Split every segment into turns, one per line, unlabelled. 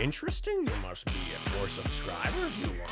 Interesting? You must be a 4 subscribers you want.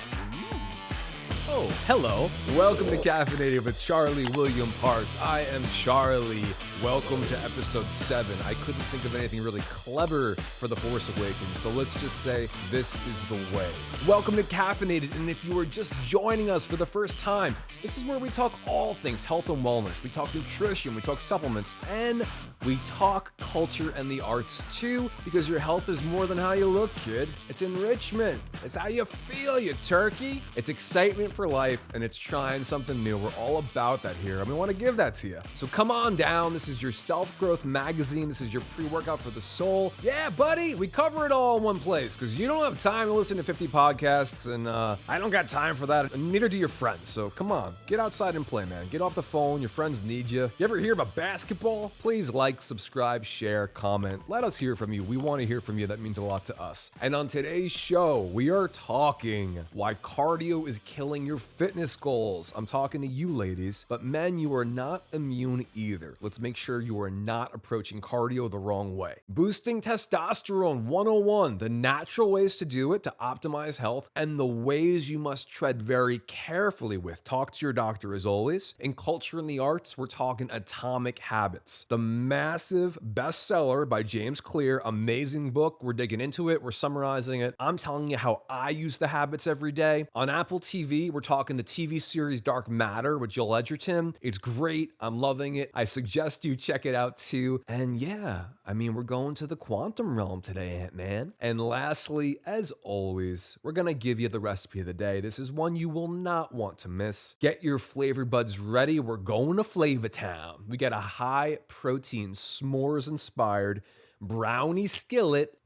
Oh, hello. Welcome to Caffeinated with Charlie William Parks. I am Charlie. Welcome to episode 7. I couldn't think of anything really clever for The Force Awakens, so let's just say this is the way. Welcome to Caffeinated, and if you are just joining us for the first time, this is where we talk all things health and wellness. We talk nutrition, we talk supplements, and we talk culture and the arts too, because your health is more than how you look, kid. It's enrichment. It's how you feel, you turkey. It's excitement for life, and it's trying something new. We're all about that here, and we want to give that to you. So come on down. This is your self-growth magazine. This is your pre-workout for the soul. Yeah, buddy, we cover it all in one place, because you don't have time to listen to 50 podcasts, and I don't got time for that, and neither do your friends. So come on, get outside and play, man. Get off the phone. Your friends need you. You ever hear about basketball? Please like, subscribe, share, comment. Let us hear from you. We want to hear from you. That means a lot to us. And on today's show, we are talking why cardio is killing your fitness goals. I'm talking to you ladies, but men, you are not immune either. Let's make sure you are not approaching cardio the wrong way. Boosting testosterone 101, the natural ways to do it to optimize health and the ways you must tread very carefully with. Talk to your doctor as always. In culture and the arts, we're talking Atomic Habits, the massive bestseller by James Clear. Amazing book. We're digging into it. We're summarizing it. I'm telling you how I use the habits every day. On Apple TV, we're talking the TV series Dark Matter with Joel Edgerton. It's great. I'm loving it. I suggest you check it out too. And yeah, I mean, we're going to the quantum realm today, Ant-Man. And lastly, as always, we're going to give you the recipe of the day. This is one you will not want to miss. Get your flavor buds ready. We're going to Flavor Town. We got a high protein, s'mores inspired Brownie Skillet.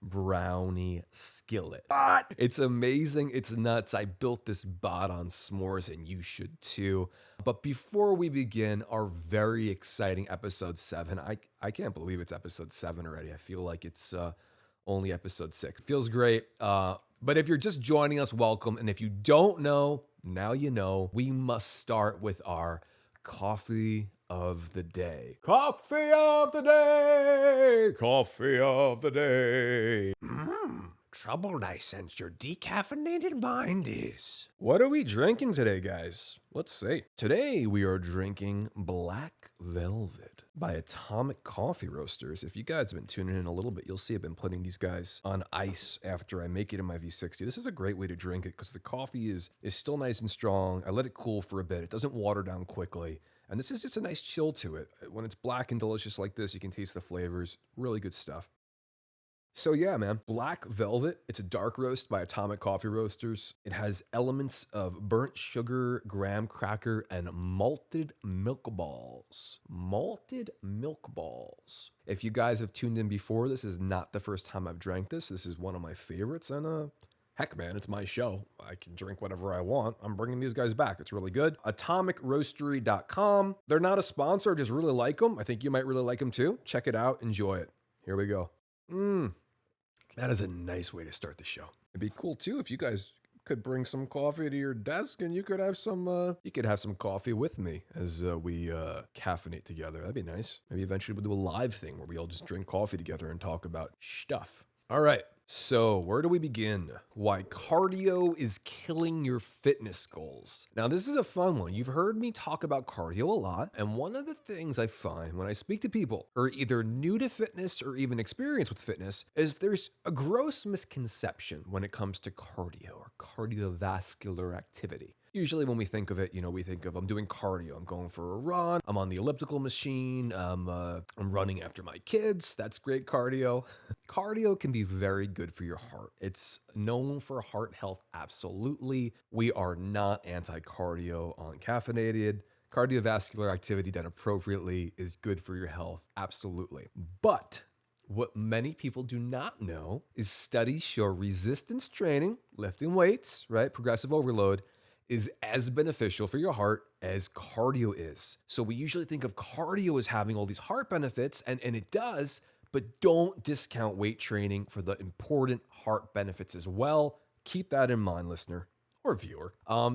It's amazing. It's nuts. I built this bot on s'mores and you should too. But before we begin our very exciting episode 7, I can't believe it's episode 7 already. I feel like it's only episode 6. It feels great. But if you're just joining us, welcome. And if you don't know, now you know. We must start with our coffee of the day. Coffee of the day. Coffee of the day.
Troubled, I sense your decaffeinated mind is.
What are we drinking today, guys? Let's see. Today we are drinking Black Velvet by Atomic Coffee Roasters. If you guys have been tuning in a little bit, you'll see I've been putting these guys on ice after I make it in my V60. This is a great way to drink it because the coffee is still nice and strong. I let it cool for a bit. It doesn't water down quickly. And this is just a nice chill to it. When it's black and delicious like this, you can taste the flavors. Really good stuff. So yeah, man, Black Velvet, it's a dark roast by Atomic Coffee Roasters. It has elements of burnt sugar, graham cracker, and malted milk balls. Malted milk balls. If you guys have tuned in before, this is not the first time I've drank this. This is one of my favorites, and heck, man, it's my show. I can drink whatever I want. I'm bringing these guys back. It's really good. AtomicRoastery.com. They're not a sponsor. I just really like them. I think you might really like them too. Check it out. Enjoy it. Here we go. That is a nice way to start the show. It'd be cool too if you guys could bring some coffee to your desk and you could have some coffee with me as we caffeinate together. That'd be nice. Maybe eventually we'll do a live thing where we all just drink coffee together and talk about stuff. All right. So where do we begin? Why cardio is killing your fitness goals. Now, this is a fun one. You've heard me talk about cardio a lot. And one of the things I find when I speak to people who are either new to fitness or even experienced with fitness is there's a gross misconception when it comes to cardio or cardiovascular activity. Usually when we think of it, we think of I'm doing cardio. I'm going for a run. I'm on the elliptical machine. I'm running after my kids. That's great cardio. Cardio can be very good for your heart. It's known for heart health. Absolutely. We are not anti-cardio on Caffeinated. Cardiovascular activity done appropriately is good for your health. Absolutely. But what many people do not know is studies show resistance training, lifting weights, right? Progressive overload is as beneficial for your heart as cardio is. So we usually think of cardio as having all these heart benefits, and it does, but don't discount weight training for the important heart benefits as well. Keep that in mind, listener. or viewer.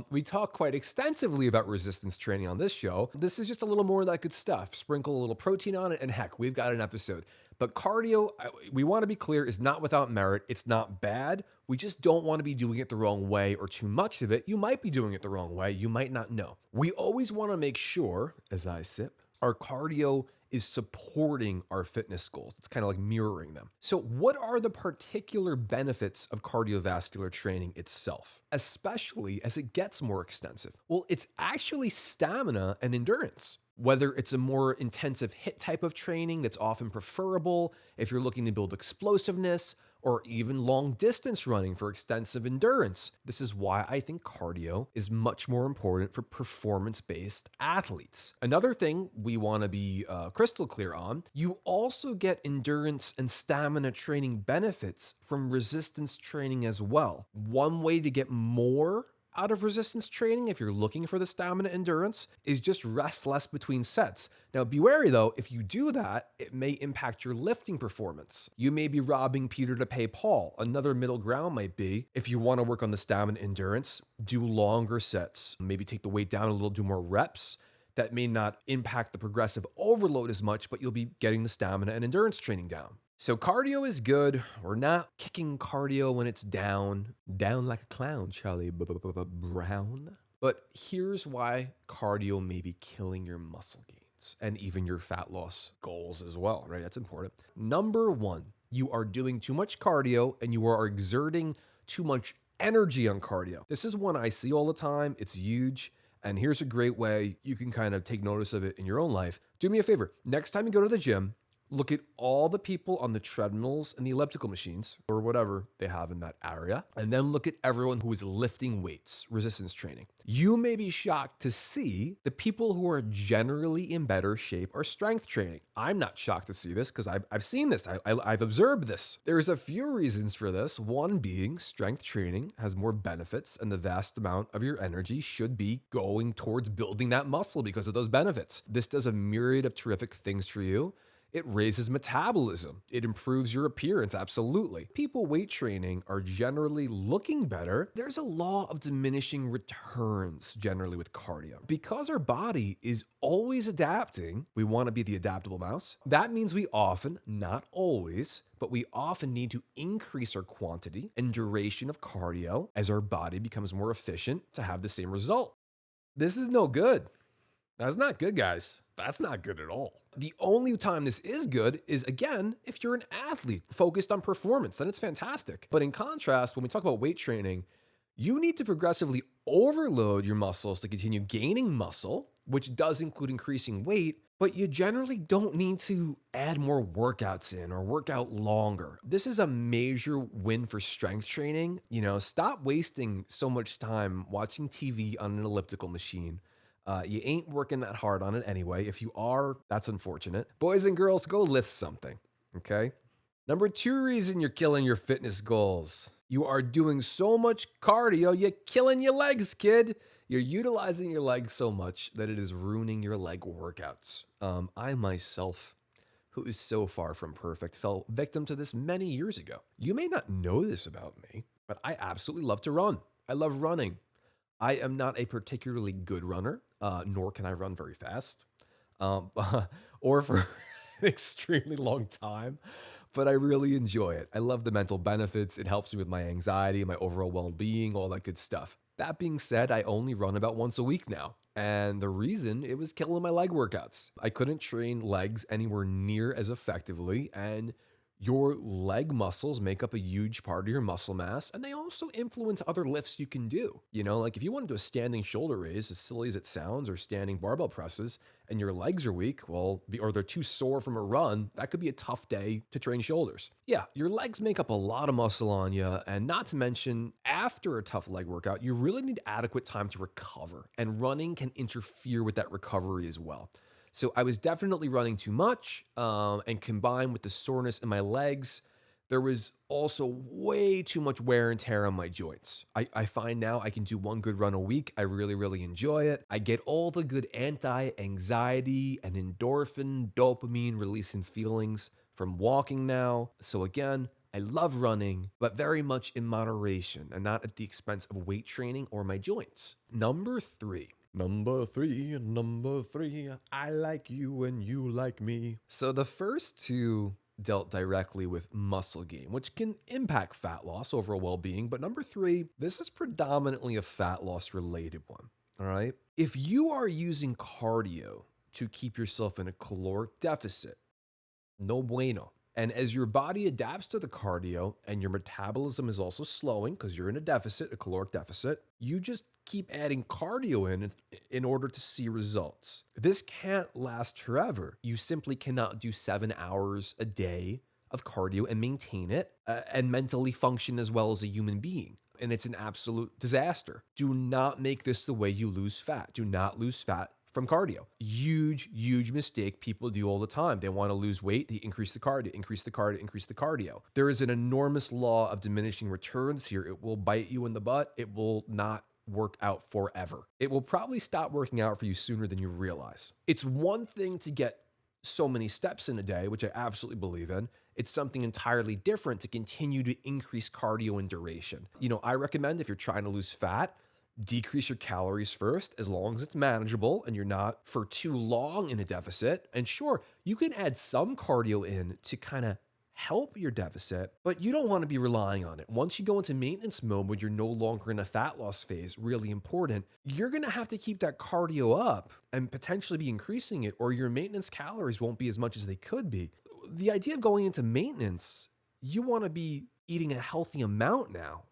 We talk quite extensively about resistance training on this show. This is just a little more of that good stuff. Sprinkle a little protein on it, and heck, we've got an episode. But cardio, we want to be clear, is not without merit. It's not bad. We just don't want to be doing it the wrong way or too much of it. You might be doing it the wrong way. You might not know. We always want to make sure, as I sip, our cardio is supporting our fitness goals. It's kind of like mirroring them. So, what are the particular benefits of cardiovascular training itself, especially as it gets more extensive? Well, it's actually stamina and endurance. Whether it's a more intensive HIIT type of training that's often preferable if you're looking to build explosiveness, or even long distance running for extensive endurance. This is why I think cardio is much more important for performance-based athletes. Another thing we want to be crystal clear on, you also get endurance and stamina training benefits from resistance training as well. One way to get more out of resistance training, if you're looking for the stamina endurance, is just rest less between sets. Now, be wary though, if you do that, it may impact your lifting performance. You may be robbing Peter to pay Paul. Another middle ground might be, if you want to work on the stamina endurance, do longer sets. Maybe take the weight down a little, do more reps. That may not impact the progressive overload as much, but you'll be getting the stamina and endurance training down. So cardio is good. We're not kicking cardio when it's down like a clown, Charlie Brown. But here's why cardio may be killing your muscle gains and even your fat loss goals as well, right? That's important. Number one, you are doing too much cardio and you are exerting too much energy on cardio. This is one I see all the time. It's huge. And here's a great way you can kind of take notice of it in your own life. Do me a favor. Next time you go to the gym, look at all the people on the treadmills and the elliptical machines or whatever they have in that area, and then look at everyone who is lifting weights, resistance training. You may be shocked to see the people who are generally in better shape are strength training. I'm not shocked to see this because I've seen this. I've observed this. There's a few reasons for this. One being strength training has more benefits and the vast amount of your energy should be going towards building that muscle because of those benefits. This does a myriad of terrific things for you. It raises metabolism. It improves your appearance, absolutely. People weight training are generally looking better. There's a law of diminishing returns generally with cardio. Because our body is always adapting, we want to be the adaptable mouse. That means we often, not always, but we often need to increase our quantity and duration of cardio as our body becomes more efficient to have the same result. This is no good. That's not good, guys. That's not good at all. The only time this is good is, again, if you're an athlete focused on performance, then it's fantastic. But in contrast, when we talk about weight training, you need to progressively overload your muscles to continue gaining muscle, which does include increasing weight, but you generally don't need to add more workouts in or work out longer. This is a major win for strength training. Stop wasting so much time watching TV on an elliptical machine. You ain't working that hard on it anyway. If you are, that's unfortunate. Boys and girls, go lift something, okay? Number 2 reason you're killing your fitness goals. You are doing so much cardio, you're killing your legs, kid. You're utilizing your legs so much that it is ruining your leg workouts. I myself, who is so far from perfect, fell victim to this many years ago. You may not know this about me, but I absolutely love to run. I love running. I am not a particularly good runner, nor can I run very fast, or for an extremely long time, but I really enjoy it. I love the mental benefits. It helps me with my anxiety, my overall well-being, all that good stuff. That being said, I only run about once a week now. And the reason, it was killing my leg workouts. I couldn't train legs anywhere near as effectively, and your leg muscles make up a huge part of your muscle mass, and they also influence other lifts you can do. Like if you want to do a standing shoulder raise, as silly as it sounds, or standing barbell presses, and your legs are weak, or they're too sore from a run, that could be a tough day to train shoulders. Yeah, your legs make up a lot of muscle on you, and not to mention, after a tough leg workout, you really need adequate time to recover, and running can interfere with that recovery as well. So I was definitely running too much, and combined with the soreness in my legs, there was also way too much wear and tear on my joints. I find now I can do one good run a week. I really, really enjoy it. I get all the good anti-anxiety and endorphin, dopamine releasing feelings from walking now. So again, I love running, but very much in moderation and not at the expense of weight training or my joints. Number three, I like you and you like me. So the first two dealt directly with muscle gain, which can impact fat loss, overall well-being. But number three, this is predominantly a fat loss related one. All right. If you are using cardio to keep yourself in a caloric deficit, no bueno. And as your body adapts to the cardio and your metabolism is also slowing because you're in a deficit, a caloric deficit, you just keep adding cardio in order to see results. This can't last forever. You simply cannot do 7 hours a day of cardio and maintain it and mentally function as well as a human being. And it's an absolute disaster. Do not make this the way you lose fat. Do not lose fat from cardio. Huge mistake people do all the time. They want to lose weight, they increase the cardio, increase the cardio, increase the cardio. There is an enormous law of diminishing returns here. It will bite you in the butt. It will not work out forever. It will probably stop working out for you sooner than you realize. It's one thing to get so many steps in a day, which I absolutely believe in. It's something entirely different to continue to increase cardio and duration. I recommend if you're trying to lose fat, decrease your calories first, as long as it's manageable and you're not for too long in a deficit. And sure, you can add some cardio in to kind of help your deficit, but you don't want to be relying on it. Once you go into maintenance mode when you're no longer in a fat loss phase, really important, you're going to have to keep that cardio up and potentially be increasing it, or your maintenance calories won't be as much as they could be. The idea of going into maintenance, you want to be eating a healthy amount now.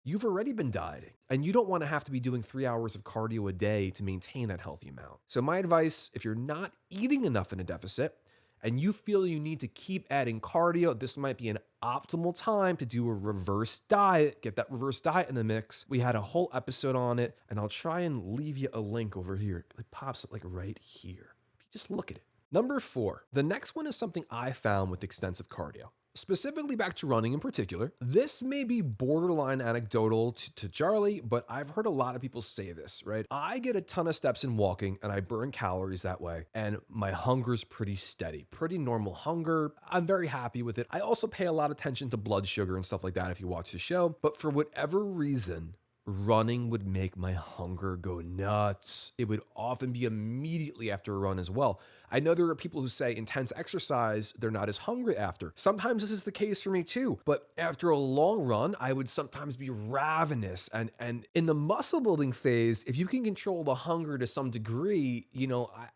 You've already been dieting and you don't want to have to be doing 3 hours of cardio a day to maintain that healthy amount. So my advice, if you're not eating enough in a deficit and you feel you need to keep adding cardio, this might be an optimal time to do a reverse diet. Get that reverse diet in the mix. We had a whole episode on it and I'll try and leave you a link over here. It pops up like right here. If you just look at it. Number 4, the next one is something I found with extensive cardio. Specifically back to running in particular, this may be borderline anecdotal to Charlie, but I've heard a lot of people say this, right? I get a ton of steps in walking and I burn calories that way, and my hunger's pretty steady, pretty normal hunger. I'm very happy with it. I also pay a lot of attention to blood sugar and stuff like that if you watch the show, but for whatever reason, running would make my hunger go nuts. It would often be immediately after a run as well. I know there are people who say intense exercise, they're not as hungry after. Sometimes this is the case for me too, but after a long run, I would sometimes be ravenous. And in the muscle building phase, if you can control the hunger to some degree,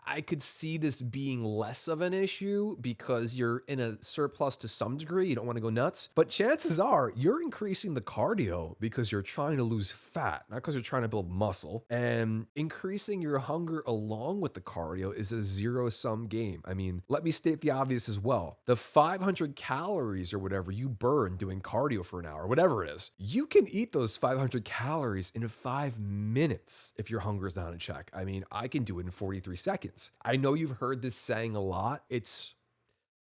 I could see this being less of an issue because you're in a surplus to some degree. You don't want to go nuts, but chances are you're increasing the cardio because you're trying to lose fat, not because you're trying to build muscle. And increasing your hunger along with the cardio is a zero-sum game. I mean, let me state the obvious as well. The 500 calories or whatever you burn doing cardio for an hour, whatever it is, you can eat those 500 calories in 5 minutes if your hunger is not in check. I mean, I can do it in 43 seconds. I know you've heard this saying a lot. It's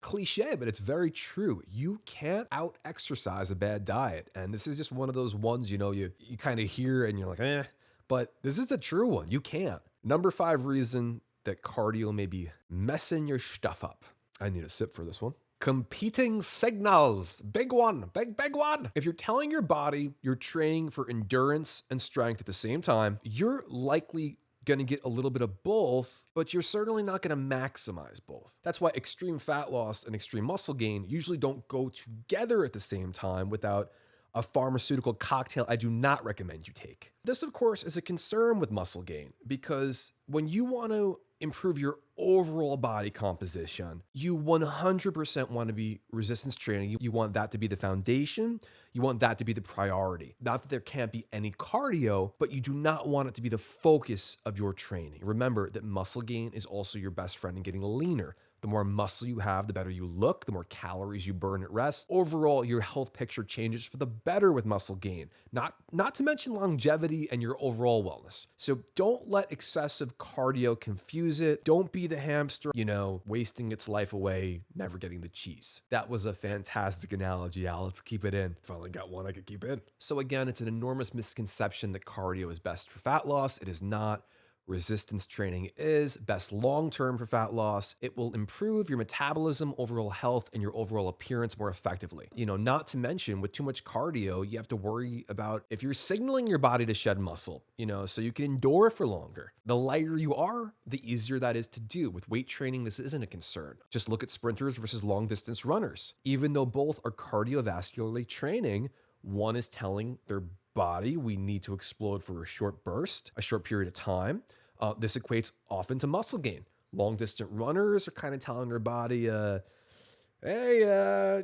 cliche, but it's very true. You can't out exercise a bad diet. And this is just one of those ones, you kind of hear and you're like, but this is a true one. You can't. Number 5 reason that cardio may be messing your stuff up. I need a sip for this one. Competing signals. Big one. Big one. If you're telling your body you're training for endurance and strength at the same time, you're likely going to get a little bit of both, but you're certainly not going to maximize both. That's why extreme fat loss and extreme muscle gain usually don't go together at the same time without a pharmaceutical cocktail I do not recommend you take. This, of course, is a concern with muscle gain because when you want to improve your overall body composition, you 100% want to be resistance training. You want that to be the foundation. You want that to be the priority. Not that there can't be any cardio, but you do not want it to be the focus of your training. Remember that muscle gain is also your best friend in getting leaner. The more muscle you have, the better you look, the more calories you burn at rest. Overall, your health picture changes for the better with muscle gain, not to mention longevity and your overall wellness. So don't let excessive cardio confuse it. Don't be the hamster, wasting its life away, never getting the cheese. That was a fantastic analogy, Al. Let's keep it in. Finally got one I could keep in. So again, it's an enormous misconception that cardio is best for fat loss. It is not. resistance training is, best long-term for fat loss. It will improve your metabolism, overall health, and your overall appearance more effectively. Not to mention with too much cardio, you have to worry about if you're signaling your body to shed muscle, so you can endure for longer. The lighter you are, the easier that is to do. With weight training, this isn't a concern. Just look at sprinters versus long distance runners. Even though both are cardiovascularly training, one is telling their body we need to explode for a short burst, a short period of time. This equates often to muscle gain. Long distance runners are kind of telling their body, hey,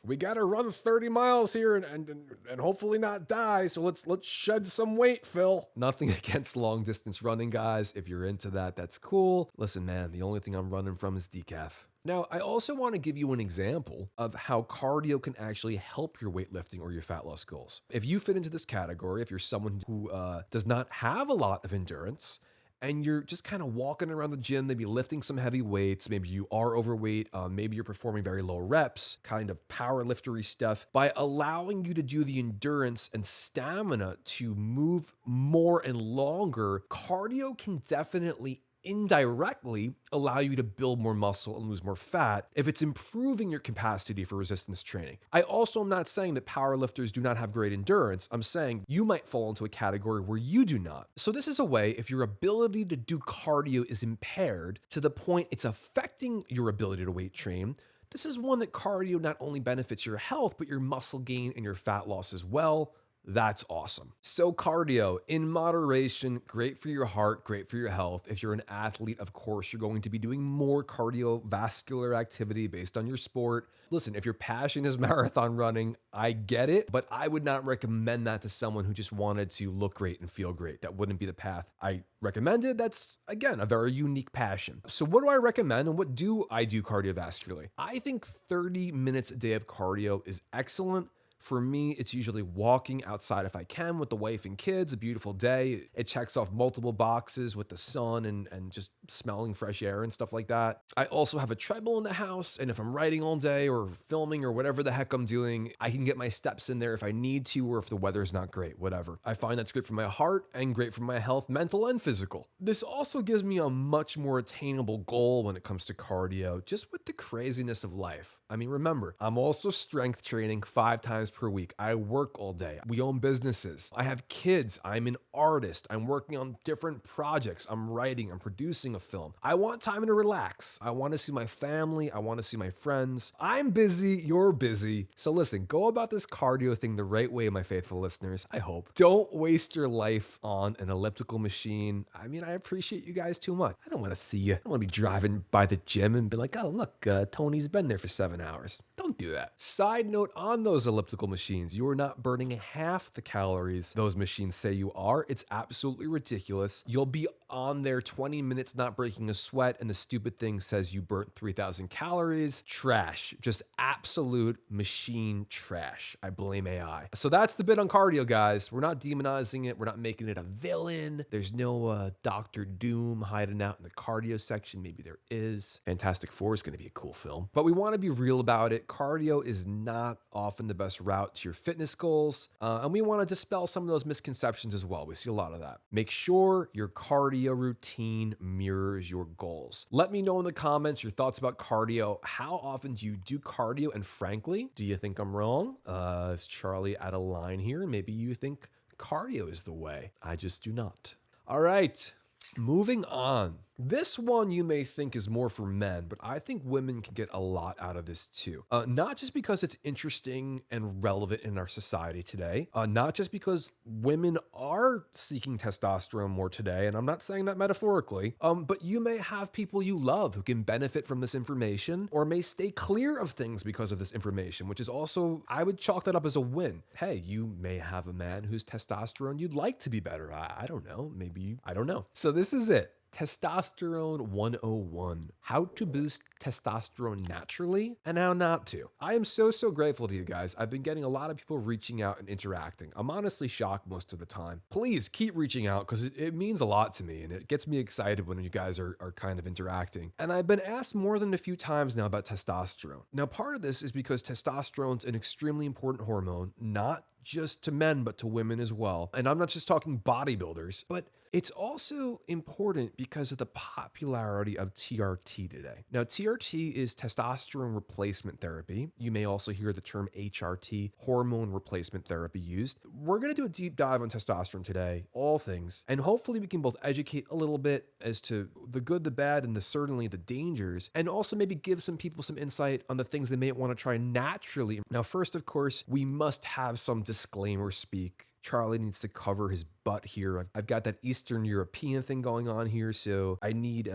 we got to run 30 miles here and hopefully not die. So let's shed some weight, Phil. Nothing against long distance running, guys. If you're into that, that's cool. Listen, man, the only thing I'm running from is decaf. Now, I also want to give you an example of how cardio can actually help your weightlifting or your fat loss goals. If you fit into this category, if you're someone who does not have a lot of endurance, and you're just kind of walking around the gym, maybe lifting some heavy weights, maybe you are overweight, maybe you're performing very low reps, kind of power liftery stuff, by allowing you to do the endurance and stamina to move more and longer, cardio can definitely indirectly allow you to build more muscle and lose more fat if it's improving your capacity for resistance training. I also am not saying that powerlifters do not have great endurance. I'm saying you might fall into a category where you do not. So this is a way if your ability to do cardio is impaired to the point it's affecting your ability to weight train. This is one that cardio not only benefits your health, but your muscle gain and your fat loss as well. That's awesome. So cardio in moderation, great for your heart, great for your health. If you're an athlete, of course, you're going to be doing more cardiovascular activity based on your sport. Listen, if your passion is marathon running, I get it, but I would not recommend that to someone who just wanted to look great and feel great. That wouldn't be the path I recommended. That's, again, a very unique passion. So what do I recommend and what do I do cardiovascularly? I think 30 minutes a day of cardio is excellent. For me, it's usually walking outside if I can with the wife and kids, a beautiful day. It checks off multiple boxes with the sun and just smelling fresh air and stuff like that. I also have a treadmill in the house, and if I'm writing all day or filming or whatever the heck I'm doing, I can get my steps in there if I need to or if the weather's not great, whatever. I find that's great for my heart and great for my health, mental and physical. This also gives me a much more attainable goal when it comes to cardio, just with the craziness of life. I mean, remember, I'm also strength training 5 times per week. I work all day. We own businesses. I have kids. I'm an artist. I'm working on different projects. I'm writing. I'm producing a film. I want time to relax. I want to see my family. I want to see my friends. I'm busy. You're busy. So listen, go about this cardio thing the right way, my faithful listeners. I hope. Don't waste your life on an elliptical machine. I mean, I appreciate you guys too much. I don't want to see you. I don't want to be driving by the gym and be like, oh, look, Tony's been there for 7 hours. Don't do that. Side note on those elliptical machines, you are not burning half the calories those machines say you are. It's absolutely ridiculous. You'll be on there 20 minutes not breaking a sweat, and the stupid thing says you burnt 3,000 calories. Trash. Just absolute machine trash. I blame AI. So that's the bit on cardio, guys. We're not demonizing it. We're not making it a villain. There's no Dr. Doom hiding out in the cardio section. Maybe there is. Fantastic Four is going to be a cool film. But we want to be real about it. Cardio is not often the best route to your fitness goals. And we want to dispel some of those misconceptions as well. We see a lot of that. Make sure your cardio routine mirrors your goals. Let me know in the comments your thoughts about cardio. How often do you do cardio? And frankly, do you think I'm wrong? Is Charlie out of line here? Maybe you think cardio is the way. I just do not. All right, moving on. This one you may think is more for men, but I think women can get a lot out of this too. Not just because it's interesting and relevant in our society today, not just because women are seeking testosterone more today, and I'm not saying that metaphorically, but you may have people you love who can benefit from this information or may stay clear of things because of this information, which is also, I would chalk that up as a win. Hey, you may have a man whose testosterone you'd like to be better. I don't know, maybe, I don't know. So this is it. Testosterone 101, how to boost testosterone naturally and how not to. I am so grateful to you guys. I've been getting a lot of people reaching out and interacting. I'm honestly shocked most of the time. Please keep reaching out because it means a lot to me and it gets me excited when you guys are kind of interacting. And I've been asked more than a few times now about testosterone. Now, part of this is because testosterone's an extremely important hormone, not just to men, but to women as well. And I'm not just talking bodybuilders, but it's also important because of the popularity of TRT today. Now, TRT is testosterone replacement therapy. You may also hear the term HRT, hormone replacement therapy, used. We're going to do a deep dive on testosterone today, all things, and hopefully we can both educate a little bit as to the good, the bad, and certainly the dangers, and also maybe give some people some insight on the things they may want to try naturally. Now, first, of course, we must have some disclaimer speak. Charlie needs to cover his butt here. I've got that Eastern European thing going on here, so I need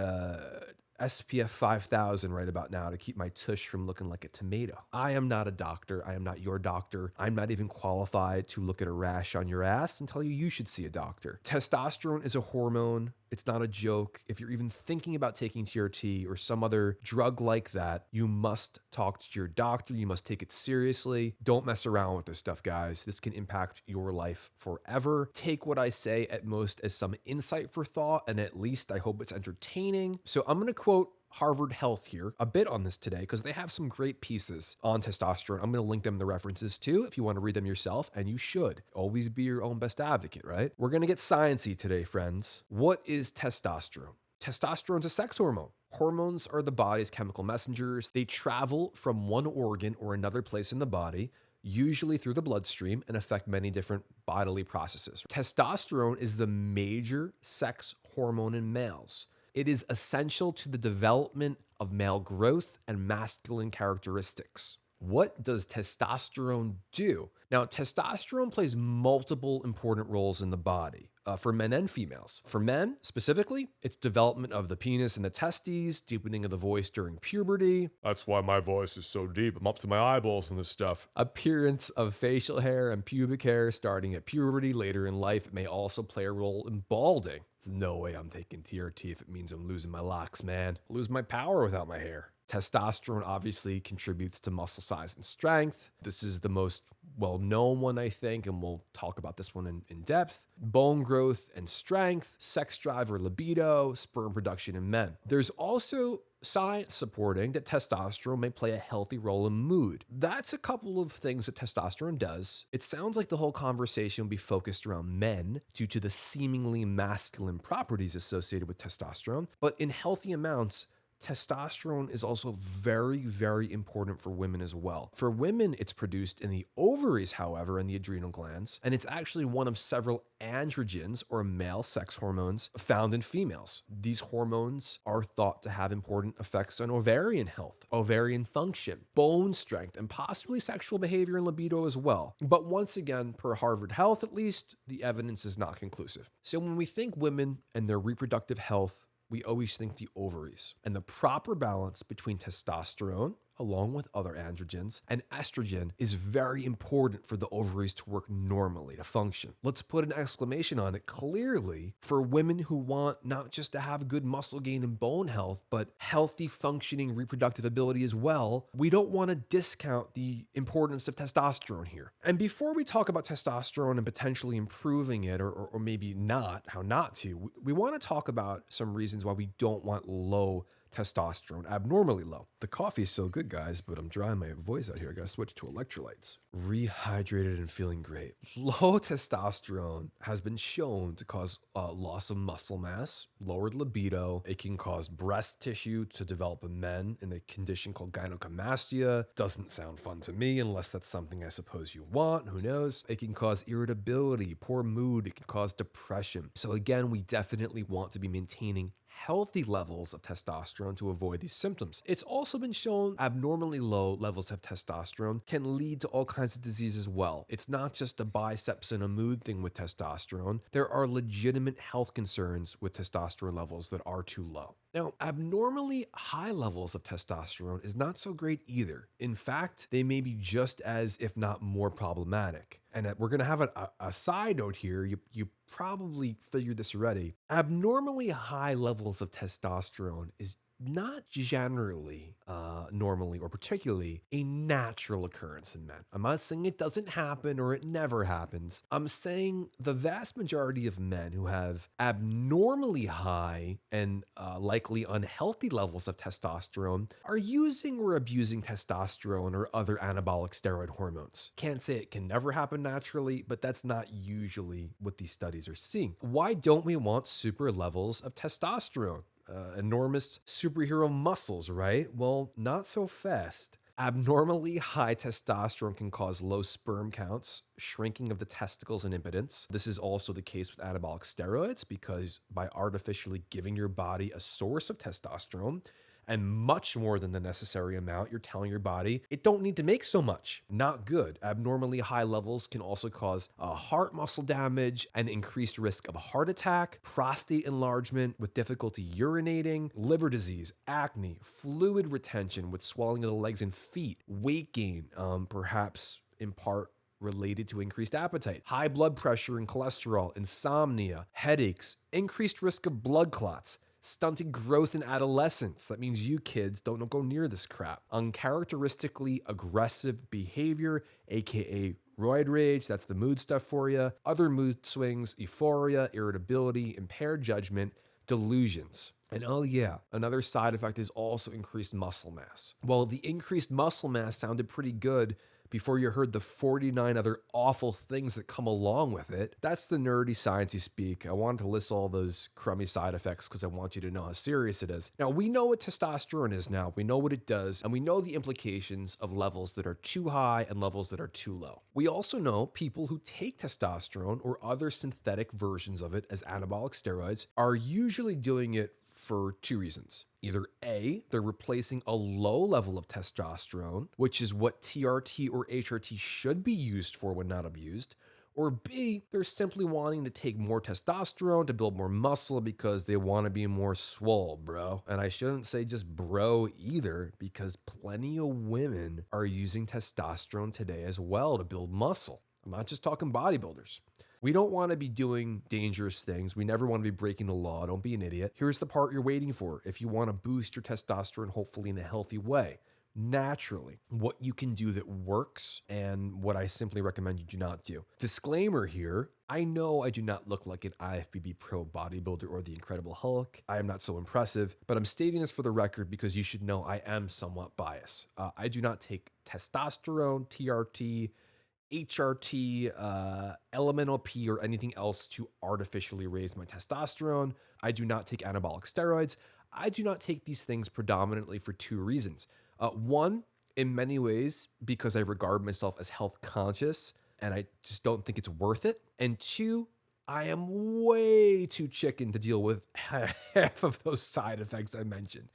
SPF 5000 right about now to keep my tush from looking like a tomato. I am not a doctor. I am not your doctor. I'm not even qualified to look at a rash on your ass and tell you you should see a doctor. Testosterone is a hormone. It's not a joke. If you're even thinking about taking TRT or some other drug like that, you must talk to your doctor. You must take it seriously. Don't mess around with this stuff, guys. This can impact your life forever. Take what I say at most as some insight for thought, and at least I hope it's entertaining. So I'm going to quote Harvard Health here a bit on this today because they have some great pieces on testosterone. I'm going to link them in the references too if you want to read them yourself, and you should. Always be your own best advocate, right? We're going to get sciencey today, friends. What is testosterone? Testosterone is a sex hormone. Hormones are the body's chemical messengers. They travel from one organ or another place in the body, usually through the bloodstream, and affect many different bodily processes. Testosterone is the major sex hormone in males. It is essential to the development of male growth and masculine characteristics. What does testosterone do? Now, testosterone plays multiple important roles in the body for men and females. For men, specifically, it's development of the penis and the testes, deepening of the voice during puberty.
That's why my voice is so deep. I'm up to my eyeballs in this stuff.
Appearance of facial hair and pubic hair starting at puberty. Later in life, it may also play a role in balding. No way I'm taking TRT if it means I'm losing my locks, man. I'll lose my power without my hair. Testosterone obviously contributes to muscle size and strength. This is the most well-known one, I think, and we'll talk about this one in depth. Bone growth and strength, sex drive or libido, sperm production in men. There's also science supporting that testosterone may play a healthy role in mood. That's a couple of things that testosterone does. It sounds like the whole conversation will be focused around men due to the seemingly masculine properties associated with testosterone, but in healthy amounts, testosterone is also very, very important for women as well. For women, it's produced in the ovaries, however, and the adrenal glands, and it's actually one of several androgens or male sex hormones found in females. These hormones are thought to have important effects on ovarian health, ovarian function, bone strength, and possibly sexual behavior and libido as well. But once again, per Harvard Health at least, the evidence is not conclusive. So when we think women and their reproductive health, we always think the ovaries, and the proper balance between testosterone, along with other androgens, and estrogen is very important for the ovaries to work normally, to function. Let's put an exclamation on it clearly for women who want not just to have good muscle gain and bone health, but healthy functioning reproductive ability as well. We don't want to discount the importance of testosterone here. And before we talk about testosterone and potentially improving it, or maybe not, how not to, we want to talk about some reasons why we don't want low testosterone, abnormally low. The coffee is so good, guys, but I'm drying my voice out here. I gotta switch to electrolytes. Rehydrated and feeling great. Low testosterone has been shown to cause loss of muscle mass, lowered libido. It can cause breast tissue to develop in men in a condition called gynecomastia. Doesn't sound fun to me unless that's something I suppose you want. Who knows? It can cause irritability, poor mood. It can cause depression. So again, we definitely want to be maintaining healthy levels of testosterone to avoid these symptoms. It's also been shown abnormally low levels of testosterone can lead to all kinds of disease as well. It's not just a biceps and a mood thing with testosterone. There are legitimate health concerns with testosterone levels that are too low. Now, abnormally high levels of testosterone is not so great either. In fact, they may be just as, if not more problematic. And we're going to have a side note here. You probably figured this already. Abnormally high levels of testosterone is not generally, normally, or particularly a natural occurrence in men. I'm not saying it doesn't happen or it never happens. I'm saying the vast majority of men who have abnormally high and likely unhealthy levels of testosterone are using or abusing testosterone or other anabolic steroid hormones. Can't say it can never happen naturally, but that's not usually what these studies are seeing. Why don't we want super levels of testosterone? Enormous superhero muscles, right? Well, not so fast. Abnormally high testosterone can cause low sperm counts, shrinking of the testicles, and impotence. This is also the case with anabolic steroids because by artificially giving your body a source of testosterone, and much more than the necessary amount, you're telling your body it don't need to make so much. Not good. Abnormally high levels can also cause heart muscle damage and increased risk of a heart attack, prostate enlargement with difficulty urinating, liver disease, acne, fluid retention with swelling of the legs and feet, weight gain, perhaps in part related to increased appetite, high blood pressure and cholesterol, insomnia, headaches, increased risk of blood clots, stunted growth in adolescence. That means you kids don't go near this crap. Uncharacteristically aggressive behavior, aka roid rage, that's the mood stuff for you. Other mood swings, euphoria, irritability, impaired judgment, delusions. And oh yeah, another side effect is also increased muscle mass. Well, the increased muscle mass sounded pretty good before you heard the 49 other awful things that come along with it. That's the nerdy sciencey speak. I wanted to list all those crummy side effects because I want you to know how serious it is. Now, we know what testosterone is now. We know what it does, and we know the implications of levels that are too high and levels that are too low. We also know people who take testosterone or other synthetic versions of it as anabolic steroids are usually doing it for two reasons. Either A, they're replacing a low level of testosterone, which is what TRT or HRT should be used for when not abused, or B, they're simply wanting to take more testosterone to build more muscle because they want to be more swole, bro. And I shouldn't say just bro either, because plenty of women are using testosterone today as well to build muscle. I'm not just talking bodybuilders. We don't want to be doing dangerous things. We never want to be breaking the law. Don't be an idiot. Here's the part you're waiting for if you want to boost your testosterone, hopefully in a healthy way. Naturally, what you can do that works and what I simply recommend you do not do. Disclaimer here, I know I do not look like an IFBB pro bodybuilder or the Incredible Hulk. I am not so impressive, but I'm stating this for the record because you should know I am somewhat biased. I do not take testosterone, TRT, HRT, elemental P, or anything else to artificially raise my testosterone. I do not take anabolic steroids. I do not take these things predominantly for two reasons. One, in many ways, because I regard myself as health conscious and I just don't think it's worth it. And two, I am way too chicken to deal with half of those side effects I mentioned.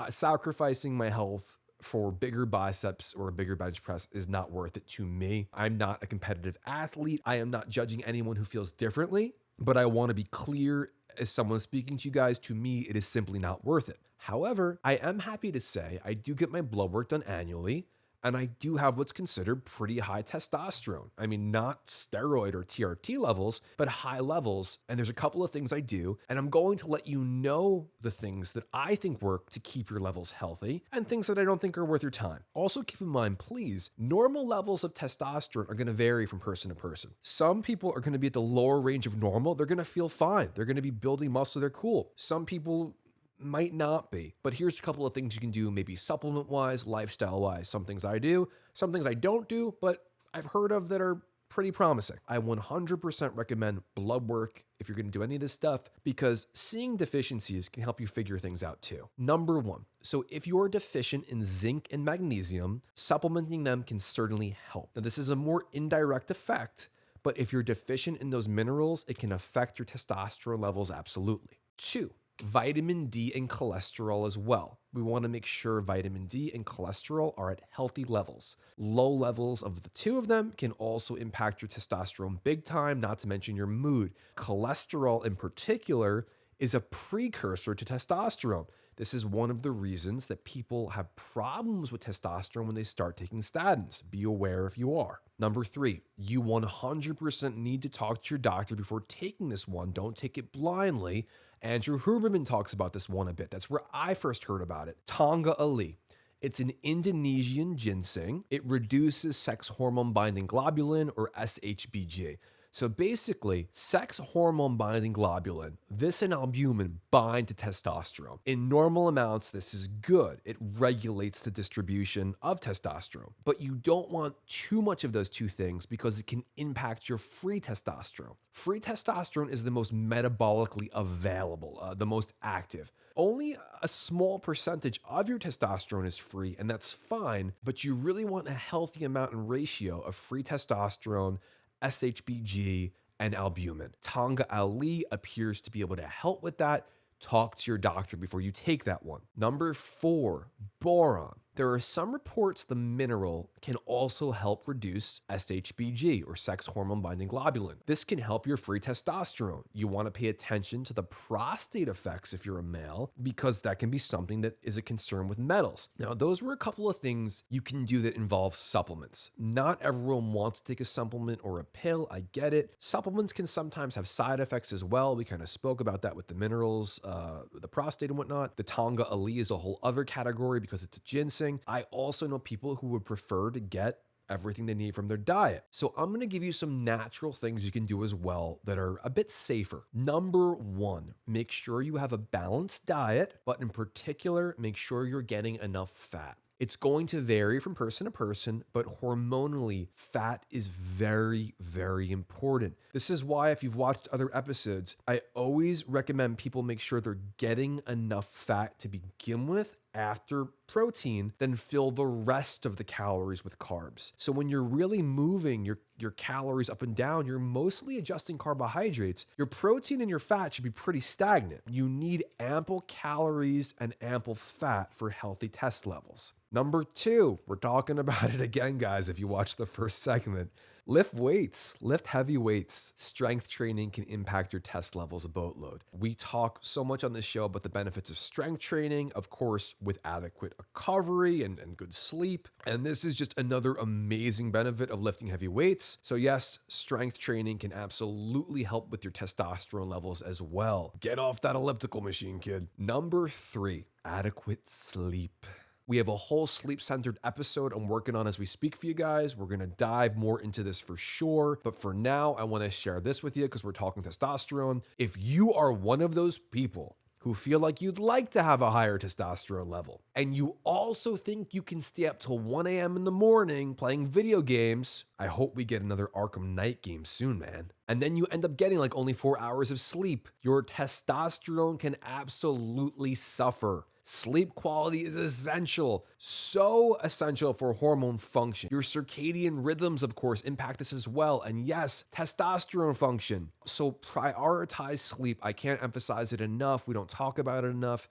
Sacrificing my health for bigger biceps or a bigger bench press is not worth it to me. I'm not a competitive athlete. I am not judging anyone who feels differently, but I want to be clear as someone speaking to you guys, to me, it is simply not worth it. However, I am happy to say I do get my blood work done annually, and I do have what's considered pretty high testosterone. I mean, not steroid or TRT levels, but high levels. And there's a couple of things I do, and I'm going to let you know the things that I think work to keep your levels healthy and things that I don't think are worth your time. Also keep in mind, please, normal levels of testosterone are going to vary from person to person. Some people are going to be at the lower range of normal. They're going to feel fine. They're going to be building muscle. They're cool. Some people might not be, but here's a couple of things you can do, maybe supplement wise, lifestyle wise. Some things I do, some things I don't do, but I've heard of that are pretty promising. I 100% recommend blood work if you're going to do any of this stuff, because seeing deficiencies can help you figure things out too. Number one, so if you're deficient in zinc and magnesium, supplementing them can certainly help. Now, this is a more indirect effect, but if you're deficient in those minerals, it can affect your testosterone levels absolutely. Two, vitamin D and cholesterol as well. We want to make sure vitamin D and cholesterol are at healthy levels. Low levels of the two of them can also impact your testosterone big time, not to mention your mood. Cholesterol in particular is a precursor to testosterone. This is one of the reasons that people have problems with testosterone when they start taking statins. Be aware if you are. Number three, you 100% need to talk to your doctor before taking this one. Don't take it blindly. Andrew Huberman talks about this one a bit. That's where I first heard about it. Tonga Ali. It's an Indonesian ginseng. It reduces sex hormone binding globulin, or SHBG. So basically, sex hormone binding globulin, this and albumin bind to testosterone. In normal amounts, this is good. It regulates the distribution of testosterone. But you don't want too much of those two things because it can impact your free testosterone. Free testosterone is the most metabolically available, the most active. Only a small percentage of your testosterone is free, and that's fine, but you really want a healthy amount and ratio of free testosterone, SHBG, and albumin. Tonga Ali appears to be able to help with that. Talk to your doctor before you take that one. Number 4, boron. There are some reports the mineral can also help reduce SHBG, or sex hormone binding globulin. This can help your free testosterone. You want to pay attention to the prostate effects if you're a male, because that can be something that is a concern with metals. Now, those were a couple of things you can do that involve supplements. Not everyone wants to take a supplement or a pill. I get it. Supplements can sometimes have side effects as well. We kind of spoke about that with the minerals, the prostate and whatnot. The Tonga Ali is a whole other category because it's a ginseng. I also know people who would prefer to get everything they need from their diet. So I'm going to give you some natural things you can do as well that are a bit safer. Number 1, make sure you have a balanced diet, but in particular, make sure you're getting enough fat. It's going to vary from person to person, but hormonally, fat is very, very important. This is why, if you've watched other episodes, I always recommend people make sure they're getting enough fat to begin with after protein, then fill the rest of the calories with carbs. So when you're really moving your calories up and down, you're mostly adjusting carbohydrates. Your protein and your fat should be pretty stagnant. You need ample calories and ample fat for healthy test levels. Number 2, we're talking about it again, guys, if you watch the first segment. Lift weights, lift heavy weights. Strength training can impact your test levels a boatload. We talk so much on this show about the benefits of strength training, of course, with adequate recovery and good sleep. And this is just another amazing benefit of lifting heavy weights. So yes, strength training can absolutely help with your testosterone levels as well. Get off that elliptical machine, kid. Number 3, adequate sleep. We have a whole sleep-centered episode I'm working on as we speak for you guys. We're going to dive more into this for sure. But for now, I want to share this with you because we're talking testosterone. If you are one of those people who feel like you'd like to have a higher testosterone level, and you also think you can stay up till 1 a.m. in the morning playing video games, I hope we get another Arkham Knight game soon, man. And then you end up getting like only 4 hours of sleep, your testosterone can absolutely suffer. Sleep quality is essential, so essential for hormone function. Your circadian rhythms, of course, impact this as well. And yes, testosterone function. So prioritize sleep. I can't emphasize it enough. We don't talk about it enough.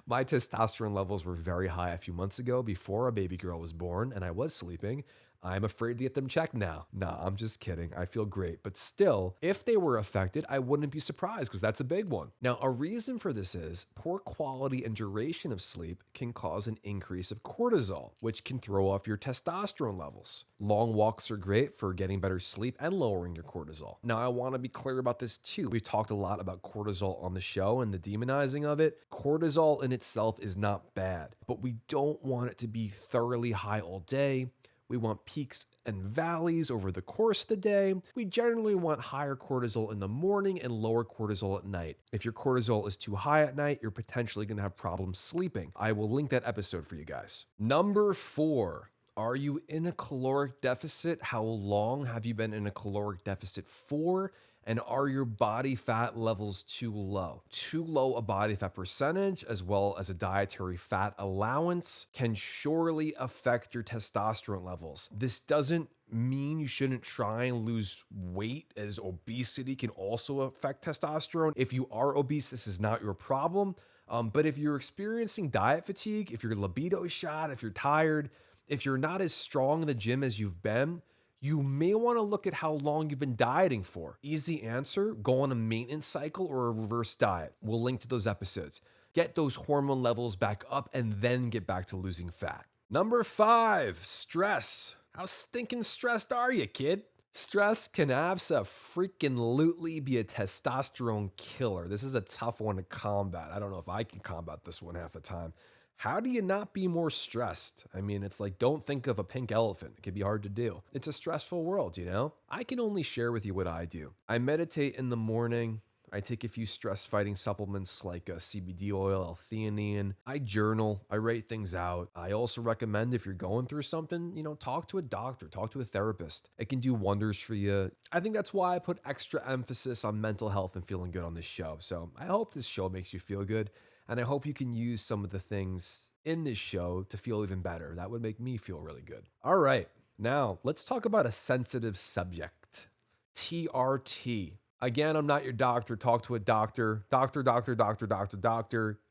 My testosterone levels were very high a few months ago before a baby girl was born and I was sleeping. I'm afraid to get them checked now. Nah, I'm just kidding. I feel great. But still, if they were affected, I wouldn't be surprised because that's a big one. Now, a reason for this is poor quality and duration of sleep can cause an increase of cortisol, which can throw off your testosterone levels. Long walks are great for getting better sleep and lowering your cortisol. Now, I want to be clear about this too. We've talked a lot about cortisol on the show and the demonizing of it. Cortisol in itself is not bad, but we don't want it to be thoroughly high all day. We want peaks and valleys over the course of the day. We generally want higher cortisol in the morning and lower cortisol at night. If your cortisol is too high at night, you're potentially going to have problems sleeping. I will link that episode for you guys. Number 4, are you in a caloric deficit? How long have you been in a caloric deficit for? And are your body fat levels too low? Too low a body fat percentage, as well as a dietary fat allowance, can surely affect your testosterone levels. This doesn't mean you shouldn't try and lose weight, as obesity can also affect testosterone. If you are obese, this is not your problem. But if you're experiencing diet fatigue, if your libido is shot, if you're tired, if you're not as strong in the gym as you've been, you may want to look at how long you've been dieting for. Easy answer, go on a maintenance cycle or a reverse diet. We'll link to those episodes. Get those hormone levels back up and then get back to losing fat. Number 5, stress. How stinking stressed are you, kid? Stress can abso-freaking-lutely be a testosterone killer. This is a tough one to combat. I don't know if I can combat this one half the time. How do you not be more stressed? I mean, it's like, don't think of a pink elephant. It can be hard to do. It's a stressful world, you know? I can only share with you what I do. I meditate in the morning. I take a few stress fighting supplements like CBD oil, L-theanine. I journal. I write things out. I also recommend if you're going through something, talk to a doctor, talk to a therapist. It can do wonders for you. I think that's why I put extra emphasis on mental health and feeling good on this show. So I hope this show makes you feel good. And I hope you can use some of the things in this show to feel even better. That would make me feel really good. All right. Now, let's talk about a sensitive subject. TRT. Again, I'm not your doctor. Talk to a doctor. Doctor.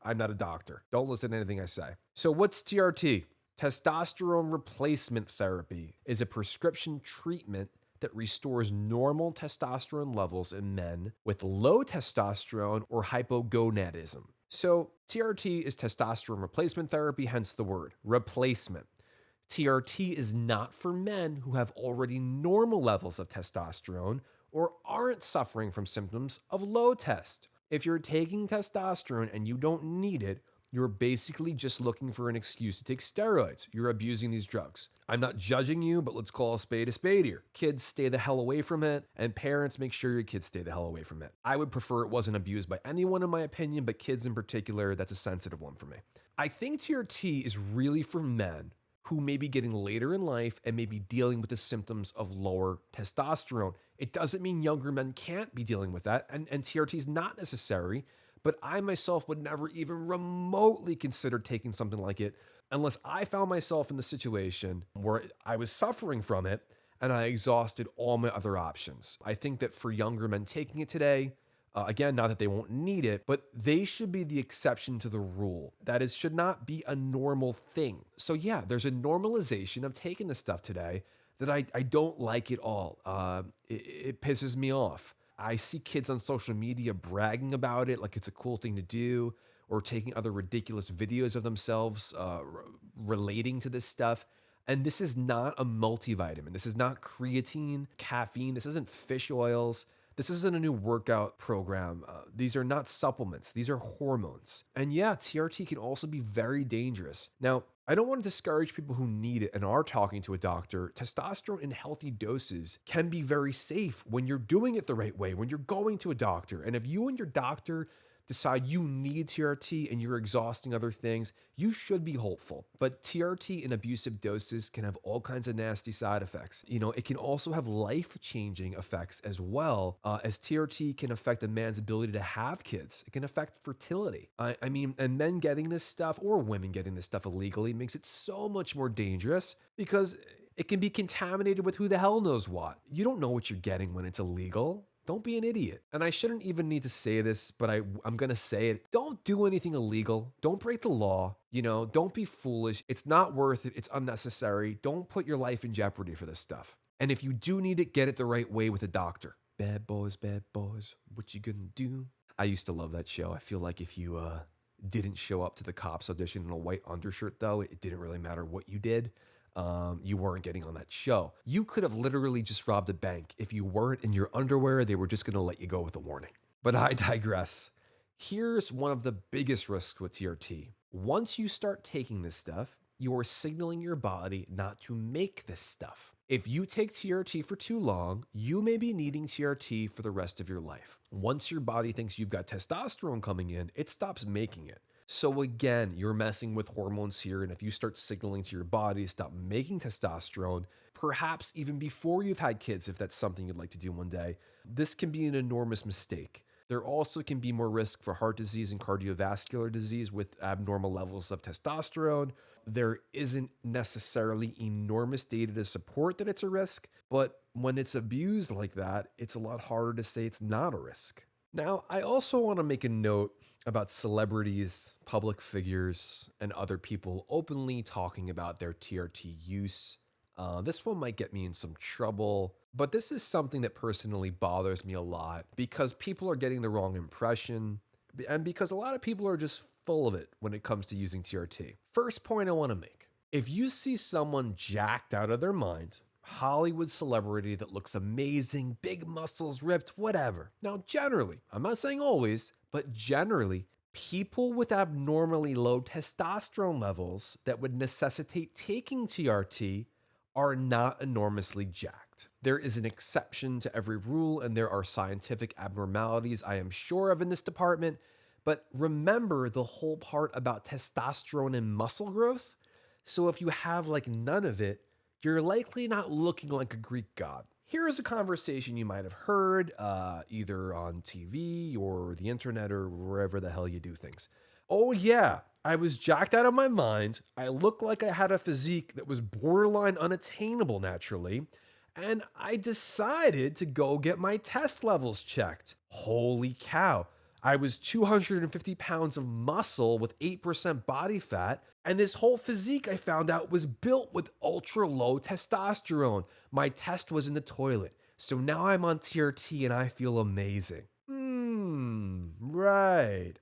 I'm not a doctor. Don't listen to anything I say. So what's TRT? Testosterone replacement therapy is a prescription treatment that restores normal testosterone levels in men with low testosterone or hypogonadism. So TRT is testosterone replacement therapy, hence the word replacement. TRT is not for men who have already normal levels of testosterone or aren't suffering from symptoms of low test. If you're taking testosterone and you don't need it, you're basically just looking for an excuse to take steroids. You're abusing these drugs. I'm not judging you, but let's call a spade here. Kids, stay the hell away from it, and parents, make sure your kids stay the hell away from it. I would prefer it wasn't abused by anyone in my opinion, but kids in particular, that's a sensitive one for me. I think TRT is really for men who may be getting later in life and may be dealing with the symptoms of lower testosterone. It doesn't mean younger men can't be dealing with that, and TRT is not necessary, but I myself would never even remotely consider taking something like it unless I found myself in the situation where I was suffering from it and I exhausted all my other options. I think that for younger men taking it today, again, not that they won't need it, but they should be the exception to the rule. That is, should not be a normal thing. So yeah, there's a normalization of taking this stuff today that I don't like at all. It pisses me off. I see kids on social media bragging about it like it's a cool thing to do, or taking other ridiculous videos of themselves relating to this stuff. And this is not a multivitamin. This is not creatine, caffeine. This isn't fish oils. This isn't a new workout program. These are not supplements. These are hormones. And yeah, TRT can also be very dangerous. Now, I don't want to discourage people who need it and are talking to a doctor. Testosterone in healthy doses can be very safe when you're doing it the right way, when you're going to a doctor. And if you and your doctor decide you need TRT and you're exhausting other things, you should be hopeful. But TRT in abusive doses can have all kinds of nasty side effects. It can also have life-changing effects as well, as TRT can affect a man's ability to have kids. It can affect fertility. I mean, and men getting this stuff or women getting this stuff illegally makes it so much more dangerous because it can be contaminated with who the hell knows what. You don't know what you're getting when it's illegal. Don't be an idiot. And I shouldn't even need to say this, but I'm going to say it. Don't do anything illegal. Don't break the law. Don't be foolish. It's not worth it. It's unnecessary. Don't put your life in jeopardy for this stuff. And if you do need it, get it the right way with a doctor. Bad boys, what you gonna do? I used to love that show. I feel like if you didn't show up to the cops audition in a white undershirt, though, it didn't really matter what you did. You weren't getting on that show. You could have literally just robbed a bank. If you weren't in your underwear, they were just going to let you go with a warning. But I digress. Here's one of the biggest risks with TRT. Once you start taking this stuff, you are signaling your body not to make this stuff. If you take TRT for too long, you may be needing TRT for the rest of your life. Once your body thinks you've got testosterone coming in, it stops making it. So again, you're messing with hormones here, and if you start signaling to your body to stop making testosterone, perhaps even before you've had kids, if that's something you'd like to do one day, this can be an enormous mistake. There also can be more risk for heart disease and cardiovascular disease with abnormal levels of testosterone. There isn't necessarily enormous data to support that it's a risk, but when it's abused like that, it's a lot harder to say it's not a risk. Now, I also want to make a note about celebrities, public figures, and other people openly talking about their TRT use. This one might get me in some trouble, but this is something that personally bothers me a lot because people are getting the wrong impression and because a lot of people are just full of it when it comes to using TRT. First point I want to make. If you see someone jacked out of their mind Hollywood celebrity that looks amazing, big muscles, ripped, whatever. Now, generally, I'm not saying always, but generally, people with abnormally low testosterone levels that would necessitate taking TRT are not enormously jacked. There is an exception to every rule, and there are scientific abnormalities I am sure of in this department. But remember the whole part about testosterone and muscle growth? So if you have like none of it, you're likely not looking like a Greek god. Here is a conversation you might have heard either on TV or the internet or wherever the hell you do things. Oh, yeah, I was jacked out of my mind. I looked like I had a physique that was borderline unattainable naturally. And I decided to go get my test levels checked. Holy cow. I was 250 pounds of muscle with 8% body fat, and this whole physique I found out was built with ultra low testosterone. My test was in the toilet, so now I'm on TRT and I feel amazing. Right.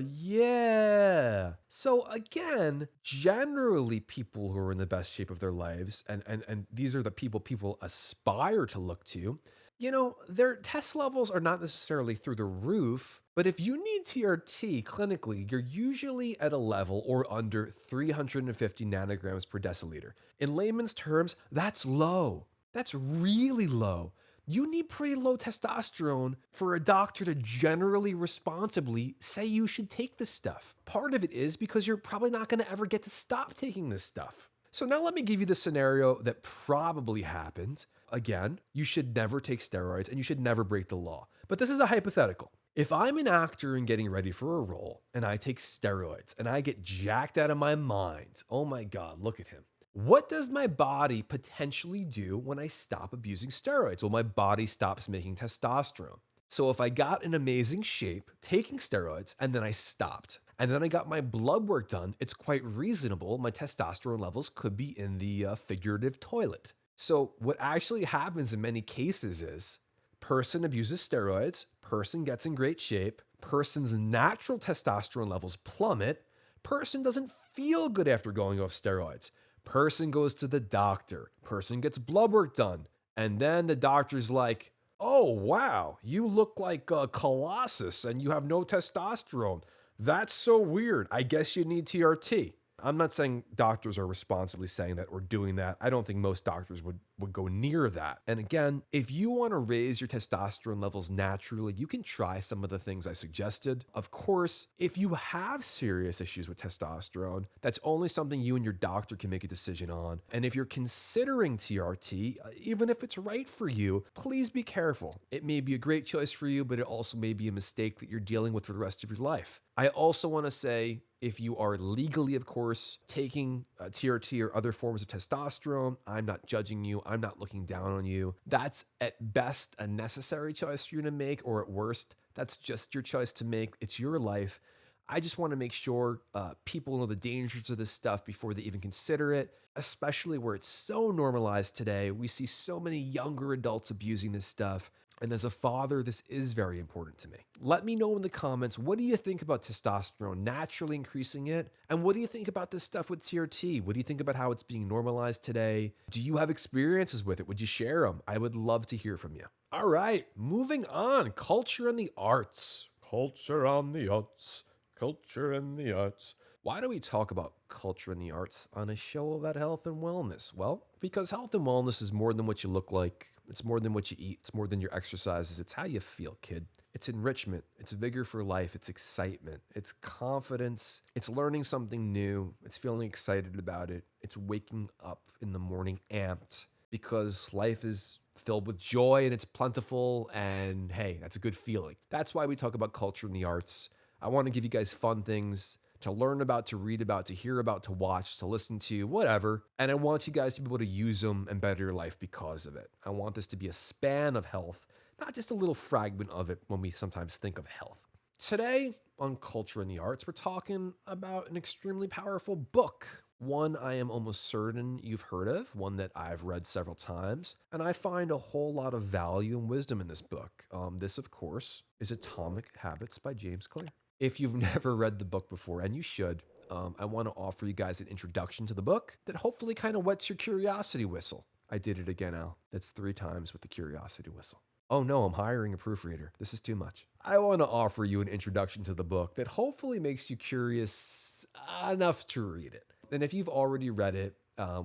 Yeah. So again, generally people who are in the best shape of their lives, and these are the people aspire to look to, you know, their test levels are not necessarily through the roof, but if you need TRT clinically, you're usually at a level or under 350 nanograms per deciliter. In layman's terms, that's low. That's really low. You need pretty low testosterone for a doctor to generally responsibly say you should take this stuff. Part of it is because you're probably not going to ever get to stop taking this stuff. So now let me give you the scenario that probably happened. Again, you should never take steroids and you should never break the law. But this is a hypothetical. If I'm an actor and getting ready for a role and I take steroids and I get jacked out of my mind, oh my God, look at him. What does my body potentially do when I stop abusing steroids? Well, my body stops making testosterone. So if I got in amazing shape taking steroids and then I stopped and then I got my blood work done, it's quite reasonable my testosterone levels could be in the figurative toilet. So what actually happens in many cases is person abuses steroids, person gets in great shape, person's natural testosterone levels plummet, person doesn't feel good after going off steroids. Person goes to the doctor, person gets blood work done, and then the doctor's like, oh, wow, you look like a colossus and you have no testosterone. That's so weird. I guess you need TRT. I'm not saying doctors are responsibly saying that or doing that. I don't think most doctors would go near that. And again, if you want to raise your testosterone levels naturally, you can try some of the things I suggested. Of course, if you have serious issues with testosterone, that's only something you and your doctor can make a decision on. And if you're considering TRT, even if it's right for you, please be careful. It may be a great choice for you, but it also may be a mistake that you're dealing with for the rest of your life. I also want to say, if you are legally, of course, taking TRT or other forms of testosterone, I'm not judging you. I'm not looking down on you. That's at best a necessary choice for you to make, or at worst, that's just your choice to make. It's your life. I just want to make sure people know the dangers of this stuff before they even consider it, especially where it's so normalized today. We see so many younger adults abusing this stuff. And as a father, this is very important to me. Let me know in the comments, what do you think about testosterone naturally increasing it? And what do you think about this stuff with TRT? What do you think about how it's being normalized today? Do you have experiences with it? Would you share them? I would love to hear from you. All right, moving on. Culture and the arts.
Culture on the arts. Culture and the arts.
Why do we talk about culture and the arts on a show about health and wellness? Well, because health and wellness is more than what you look like. It's more than what you eat. It's more than your exercises. It's how you feel, kid. It's enrichment. It's vigor for life. It's excitement. It's confidence. It's learning something new. It's feeling excited about it. It's waking up in the morning amped because life is filled with joy and it's plentiful. And hey, that's a good feeling. That's why we talk about culture and the arts. I want to give you guys fun things to learn about, to read about, to hear about, to watch, to listen to, whatever. And I want you guys to be able to use them and better your life because of it. I want this to be a span of health, not just a little fragment of it when we sometimes think of health. Today on Culture and the Arts, we're talking about an extremely powerful book. One I am almost certain you've heard of, one that I've read several times, and I find a whole lot of value and wisdom in this book. This, of course, is Atomic Habits by James Clear. If you've never read the book before, and you should, I want to offer you guys an introduction to the book that hopefully kind of whets your curiosity whistle. I did it again, Al. That's 3 times with the curiosity whistle. Oh no, I'm hiring a proofreader. This is too much. I want to offer you an introduction to the book that hopefully makes you curious enough to read it. And if you've already read it,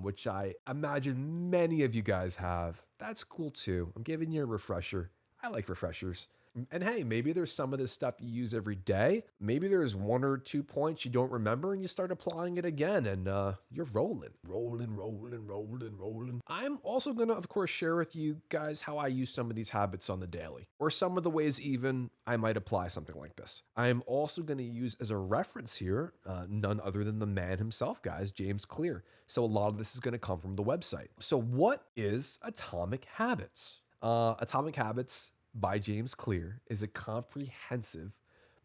which I imagine many of you guys have, that's cool too. I'm giving you a refresher. I like refreshers. And hey, maybe there's some of this stuff you use every day. Maybe there's 1 or 2 points you don't remember and you start applying it again and you're rolling. Rolling. I'm also going to, of course, share with you guys how I use some of these habits on the daily or some of the ways even I might apply something like this. I am also going to use as a reference here, none other than the man himself, guys, James Clear. So a lot of this is going to come from the website. So what is Atomic Habits? Atomic Habits by James Clear is a comprehensive,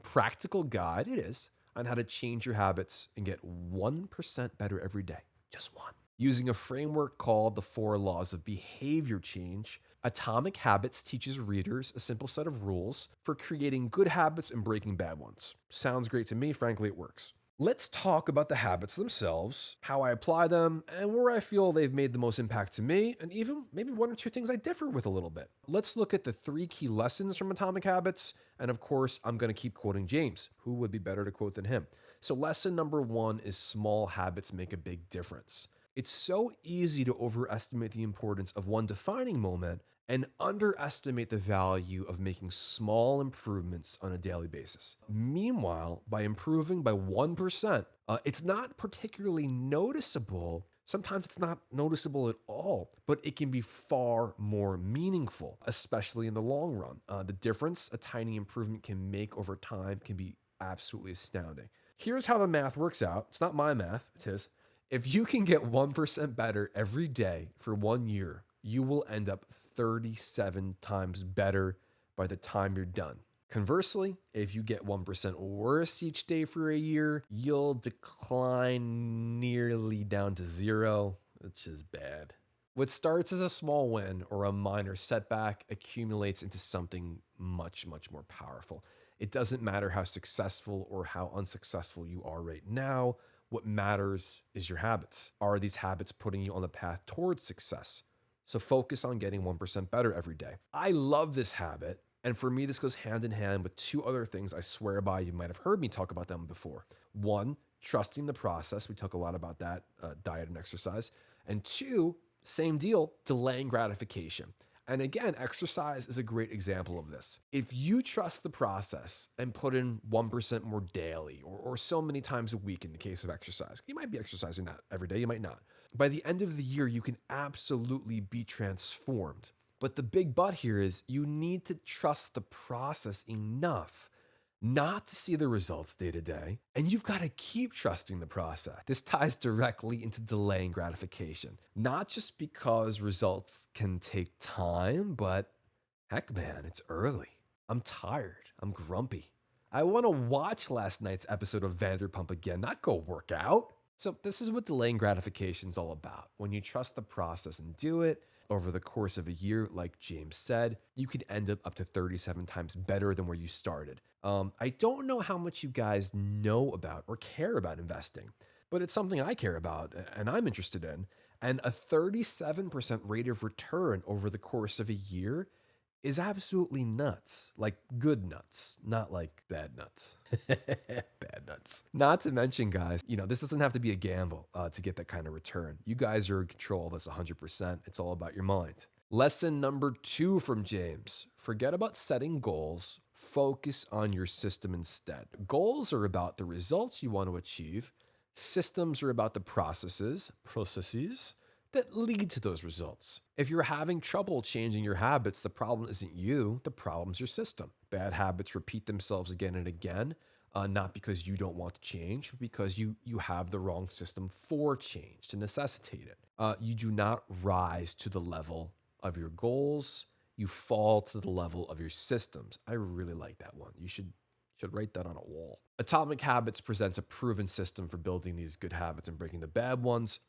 practical guide, it is, on how to change your habits and get 1% better every day. Just 1. Using a framework called the 4 Laws of Behavior Change, Atomic Habits teaches readers a simple set of rules for creating good habits and breaking bad ones. Sounds great to me. Frankly, it works. Let's talk about the habits themselves, how I apply them, and where I feel they've made the most impact to me, and even maybe 1 or 2 things I differ with a little bit. Let's look at the 3 key lessons from Atomic Habits, and of course, I'm going to keep quoting James. Who would be better to quote than him? So lesson number 1 is small habits make a big difference. It's so easy to overestimate the importance of one defining moment and underestimate the value of making small improvements on a daily basis. Meanwhile, by improving by 1%, it's not particularly noticeable. Sometimes it's not noticeable at all, but it can be far more meaningful, especially in the long run. The difference a tiny improvement can make over time can be absolutely astounding. Here's how the math works out. It's not my math, it's his. If you can get 1% better every day for 1 year, you will end up 37 times better by the time you're done. Conversely, if you get 1% worse each day for a year, you'll decline nearly down to 0, which is bad. What starts as a small win or a minor setback accumulates into something much, much more powerful. It doesn't matter how successful or how unsuccessful you are right now. What matters is your habits. Are these habits putting you on the path towards success? So focus on getting 1% better every day. I love this habit. And for me, this goes hand in hand with 2 other things I swear by. You might have heard me talk about them before. 1, trusting the process. We talk a lot about that, diet and exercise. And 2, same deal, delaying gratification. And again, exercise is a great example of this. If you trust the process and put in 1% more daily or so many times a week in the case of exercise, you might be exercising that every day, you might not. By the end of the year, you can absolutely be transformed. But the big but here is you need to trust the process enough not to see the results day to day, and you've got to keep trusting the process. This ties directly into delaying gratification, not just because results can take time, but heck man, it's early. I'm tired. I'm grumpy. I want to watch last night's episode of Vanderpump again, not go work out. So this is what delaying gratification is all about. When you trust the process and do it, over the course of a year, like James said, you could end up to 37 times better than where you started. I don't know how much you guys know about or care about investing, but it's something I care about and I'm interested in. And a 37% rate of return over the course of a year is absolutely nuts. Like good nuts, not like bad nuts. Bad nuts. Not to mention, guys, this doesn't have to be a gamble to get that kind of return. You guys are in control of this 100%. It's all about your mind. Lesson number 2 from James. Forget about setting goals. Focus on your system instead. Goals are about the results you want to achieve. Systems are about the processes that lead to those results. If you're having trouble changing your habits, the problem isn't you, the problem's your system. Bad habits repeat themselves again and again, not because you don't want to change, but because you have the wrong system for change to necessitate it. You do not rise to the level of your goals, you fall to the level of your systems. I really like that one. You should write that on a wall. Atomic Habits presents a proven system for building these good habits and breaking the bad ones.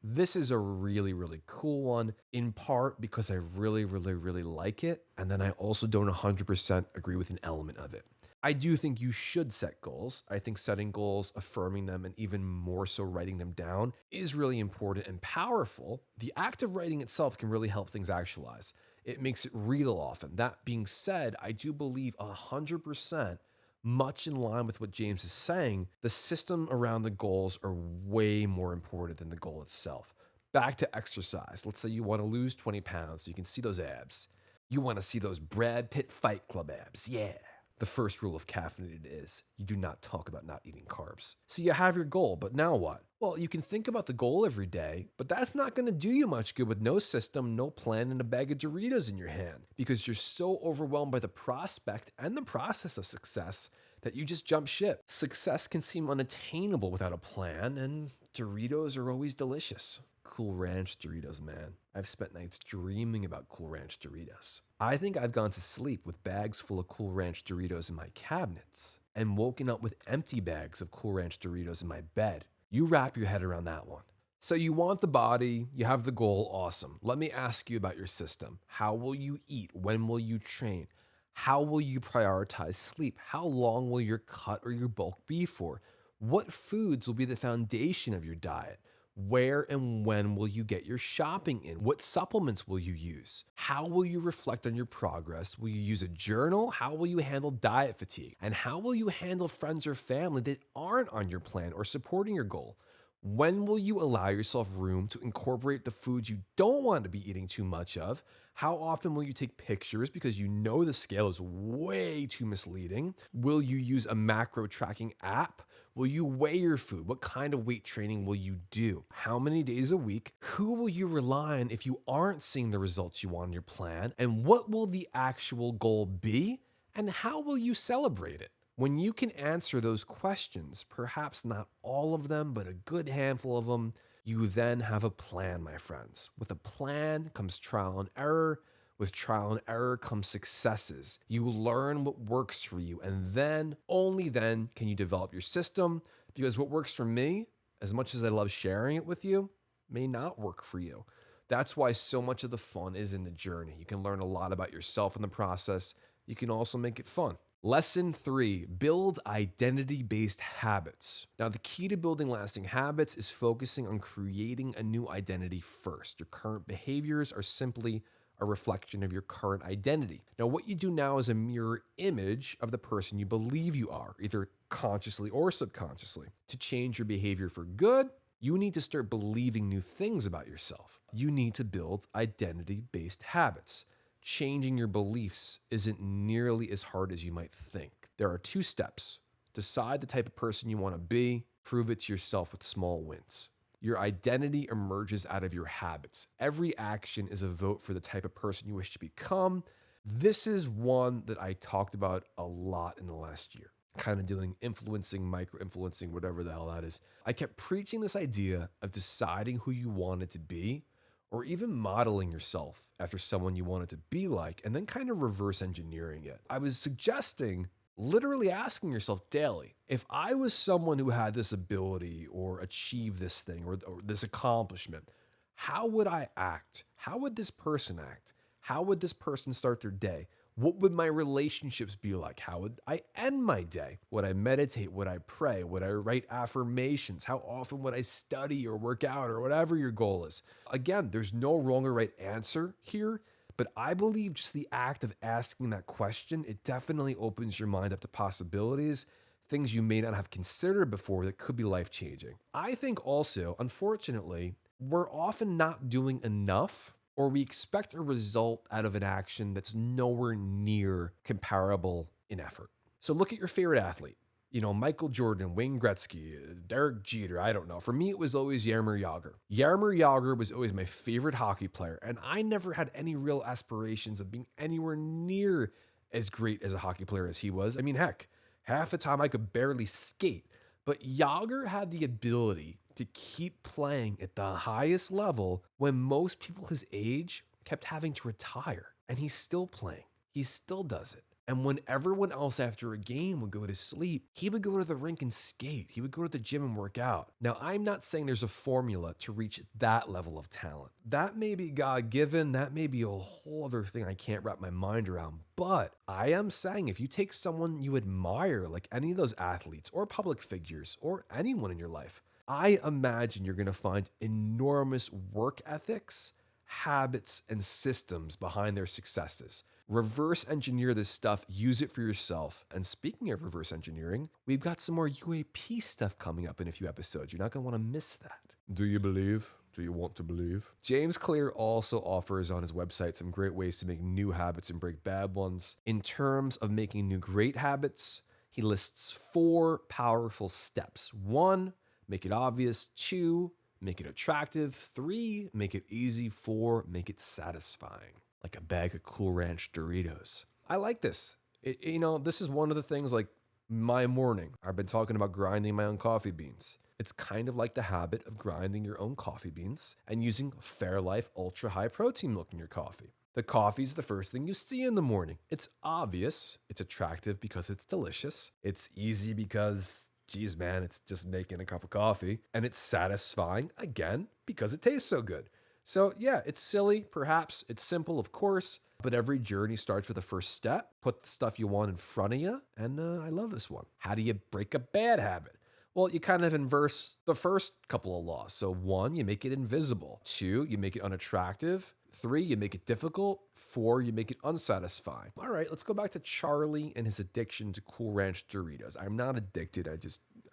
This is a really, really cool one, in part because I really, really, really like it. And then I also don't 100% agree with an element of it. I do think you should set goals. I think setting goals, affirming them, and even more so writing them down is really important and powerful. The act of writing itself can really help things actualize. It makes it real often. That being said, I do believe 100%, much in line with what James is saying, the system around the goals are way more important than the goal itself. Back to exercise. Let's say you want to lose 20 pounds so you can see those abs. You want to see those Brad Pitt Fight Club abs. Yeah. The first rule of caffeinated is you do not talk about not eating carbs. So you have your goal, but now what? Well, you can think about the goal every day, but that's not going to do you much good with no system, no plan, and a bag of Doritos in your hand because you're so overwhelmed by the prospect and the process of success that you just jump ship. Success can seem unattainable without a plan, and Doritos are always delicious. Cool Ranch Doritos, man. I've spent nights dreaming about Cool Ranch Doritos. I think I've gone to sleep with bags full of Cool Ranch Doritos in my cabinets and woken up with empty bags of Cool Ranch Doritos in my bed. You wrap your head around that one. So you want the body, you have the goal, awesome. Let me ask you about your system. How will you eat? When will you train? How will you prioritize sleep? How long will your cut or your bulk be for? What foods will be the foundation of your diet? Where and when will you get your shopping in? What supplements will you use? How will you reflect on your progress? Will you use a journal? How will you handle diet fatigue? And how will you handle friends or family that aren't on your plan or supporting your goal? When will you allow yourself room to incorporate the foods you don't want to be eating too much of? How often will you take pictures because you know the scale is way too misleading? Will you use a macro tracking app? Will you weigh your food? What kind of weight training will you do? How many days a week? Who will you rely on if you aren't seeing the results you want in your plan? And what will the actual goal be? And how will you celebrate it? When you can answer those questions, perhaps not all of them, but a good handful of them, you then have a plan, my friends. With a plan comes trial and error. With trial and error comes successes. You learn what works for you, and then, only then, can you develop your system. Because what works for me, as much as I love sharing it with you, may not work for you. That's why so much of the fun is in the journey. You can learn a lot about yourself in the process. You can also make it fun. Lesson 3, build identity-based habits. Now, the key to building lasting habits is focusing on creating a new identity first. Your current behaviors are simply a reflection of your current identity. Now, what you do now is a mirror image of the person you believe you are, either consciously or subconsciously. To change your behavior for good, you need to start believing new things about yourself. You need to build identity-based habits. Changing your beliefs isn't nearly as hard as you might think. There are 2 steps. Decide the type of person you want to be, prove it to yourself with small wins. Your identity emerges out of your habits. Every action is a vote for the type of person you wish to become. This is one that I talked about a lot in the last year, kind of doing influencing, micro-influencing, whatever the hell that is. I kept preaching this idea of deciding who you wanted to be, or even modeling yourself after someone you wanted to be like, and then kind of reverse engineering it. I was suggesting literally asking yourself daily, if I was someone who had this ability or achieved this thing or this accomplishment, how would I act? How would this person act? How would this person start their day? What would my relationships be like? How would I end my day? Would I meditate? Would I pray? Would I write affirmations? How often would I study or work out or whatever your goal is? Again, there's no wrong or right answer here, but I believe just the act of asking that question, it definitely opens your mind up to possibilities, things you may not have considered before that could be life-changing. I think also, unfortunately, we're often not doing enough, or we expect a result out of an action that's nowhere near comparable in effort. So look at your favorite athlete. Michael Jordan, Wayne Gretzky, Derek Jeter, I don't know. For me, it was always Jaromir Jagr. Jaromir Jagr was always my favorite hockey player, and I never had any real aspirations of being anywhere near as great as a hockey player as he was. I mean, heck, half the time I could barely skate, but Jagr had the ability to keep playing at the highest level when most people his age kept having to retire, and he's still playing. He still does it. And when everyone else after a game would go to sleep, he would go to the rink and skate. He would go to the gym and work out. Now, I'm not saying there's a formula to reach that level of talent. That may be God given. That may be a whole other thing I can't wrap my mind around. But I am saying if you take someone you admire, like any of those athletes or public figures or anyone in your life, I imagine you're going to find enormous work ethics, habits, and systems behind their successes. Reverse engineer this stuff, use it for yourself. And speaking of reverse engineering, we've got some more UAP stuff coming up in a few episodes. You're not going to want to miss that.
Do you believe? Do you want to believe?
James Clear also offers on his website some great ways to make new habits and break bad ones. In terms of making new great habits, he lists 4 powerful steps. 1, make it obvious. 2, make it attractive. 3, make it easy. 4, make it satisfying. Like a bag of Cool Ranch Doritos. I like this. This is one of the things like my morning. I've been talking about grinding my own coffee beans. It's kind of like the habit of grinding your own coffee beans and using Fairlife Ultra High Protein milk in your coffee. The coffee's the first thing you see in the morning. It's obvious. It's attractive because it's delicious. It's easy because, geez, man, it's just making a cup of coffee. And it's satisfying, again, because it tastes so good. So yeah, it's silly, perhaps. It's simple, of course, but every journey starts with a first step. Put the stuff you want in front of you, and I love this one. How do you break a bad habit? Well, you kind of inverse the first couple of laws. So 1, you make it invisible. 2, you make it unattractive. 3, you make it difficult. 4, you make it unsatisfying. All right, let's go back to Charlie and his addiction to Cool Ranch Doritos. I'm not addicted,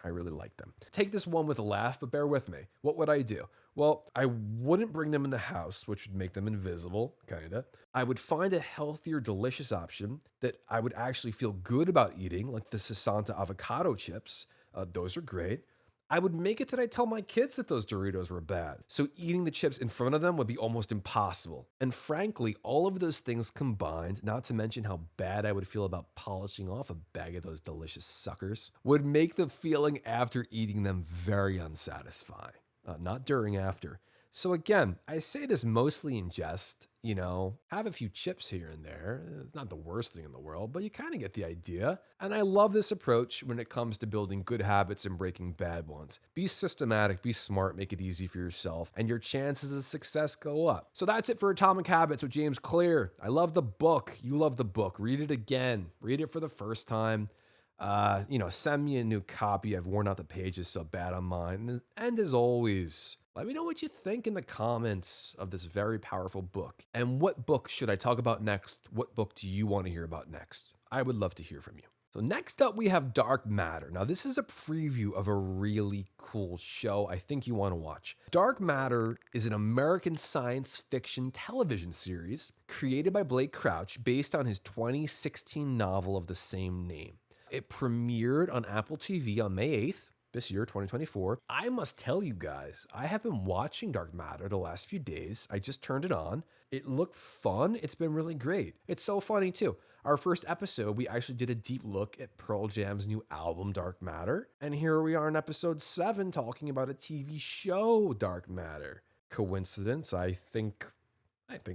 I really like them. Take this one with a laugh, but bear with me. What would I do? Well, I wouldn't bring them in the house, which would make them invisible, kinda. I would find a healthier, delicious option that I would actually feel good about eating, like the Sasanta avocado chips. Those are great. I would make it that I tell my kids that those Doritos were bad. So eating the chips in front of them would be almost impossible. And frankly, all of those things combined, not to mention how bad I would feel about polishing off a bag of those delicious suckers, would make the feeling after eating them very unsatisfying. Not during, after. So again, I say this mostly in jest, have a few chips here and there. It's not the worst thing in the world, but you kind of get the idea. And I love this approach when it comes to building good habits and breaking bad ones. Be systematic, be smart, make it easy for yourself, and your chances of success go up. So that's it for Atomic Habits with James Clear. I love the book. You love the book. Read it again. Read it for the first time. Send me a new copy. I've worn out the pages so bad on mine. And as always, let me know what you think in the comments of this very powerful book. And what book should I talk about next? What book do you want to hear about next? I would love to hear from you. So next up, we have Dark Matter. Now, this is a preview of a really cool show I think you want to watch. Dark Matter is an American science fiction television series created by Blake Crouch based on his 2016 novel of the same name. It premiered on Apple TV on May 8th, this year, 2024. I must tell you guys, I have been watching Dark Matter the last few days. I just turned it on. It looked fun. It's been really great. It's so funny too. Our first episode, we actually did a deep look at Pearl Jam's new album, Dark Matter. And here we are in episode 7 talking about a TV show, Dark Matter. Coincidence? I think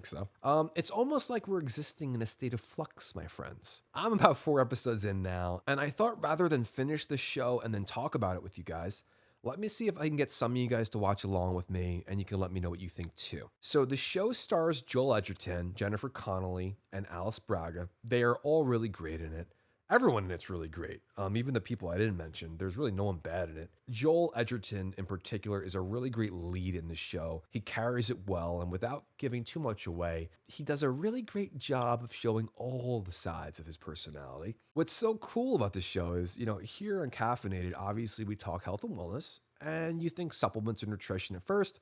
so. It's almost like we're existing in a state of flux, my friends. I'm about 4 episodes in now, and I thought rather than finish the show and then talk about it with you guys, let me see if I can get some of you guys to watch along with me, and you can let me know what you think too. So the show stars Joel Edgerton, Jennifer Connelly, and Alice Braga. They are all really great in it. Everyone in it's really great. Even the people I didn't mention, there's really no one bad in it. Joel Edgerton in particular is a really great lead in the show. He carries it well, and without giving too much away, he does a really great job of showing all the sides of his personality. What's so cool about this show is, here on Caffeinated, obviously we talk health and wellness, and you think supplements and nutrition at first.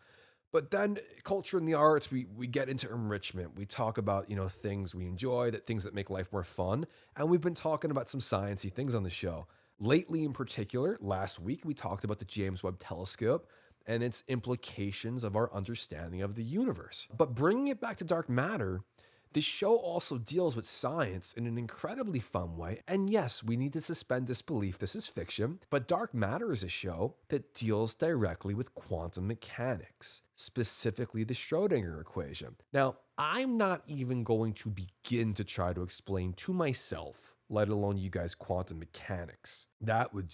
But then culture and the arts, we get into enrichment. We talk about, things we enjoy, things that make life more fun. And we've been talking about some sciencey things on the show. Lately in particular, last week, we talked about the James Webb Telescope and its implications of our understanding of the universe. But bringing it back to Dark Matter, The show also deals with science in an incredibly fun way. And yes, we need to suspend disbelief. This is fiction, but Dark Matter is a show that deals directly with quantum mechanics, specifically the Schrodinger equation. Now, I'm not even going to begin to try to explain to myself, let alone you guys, quantum mechanics. That would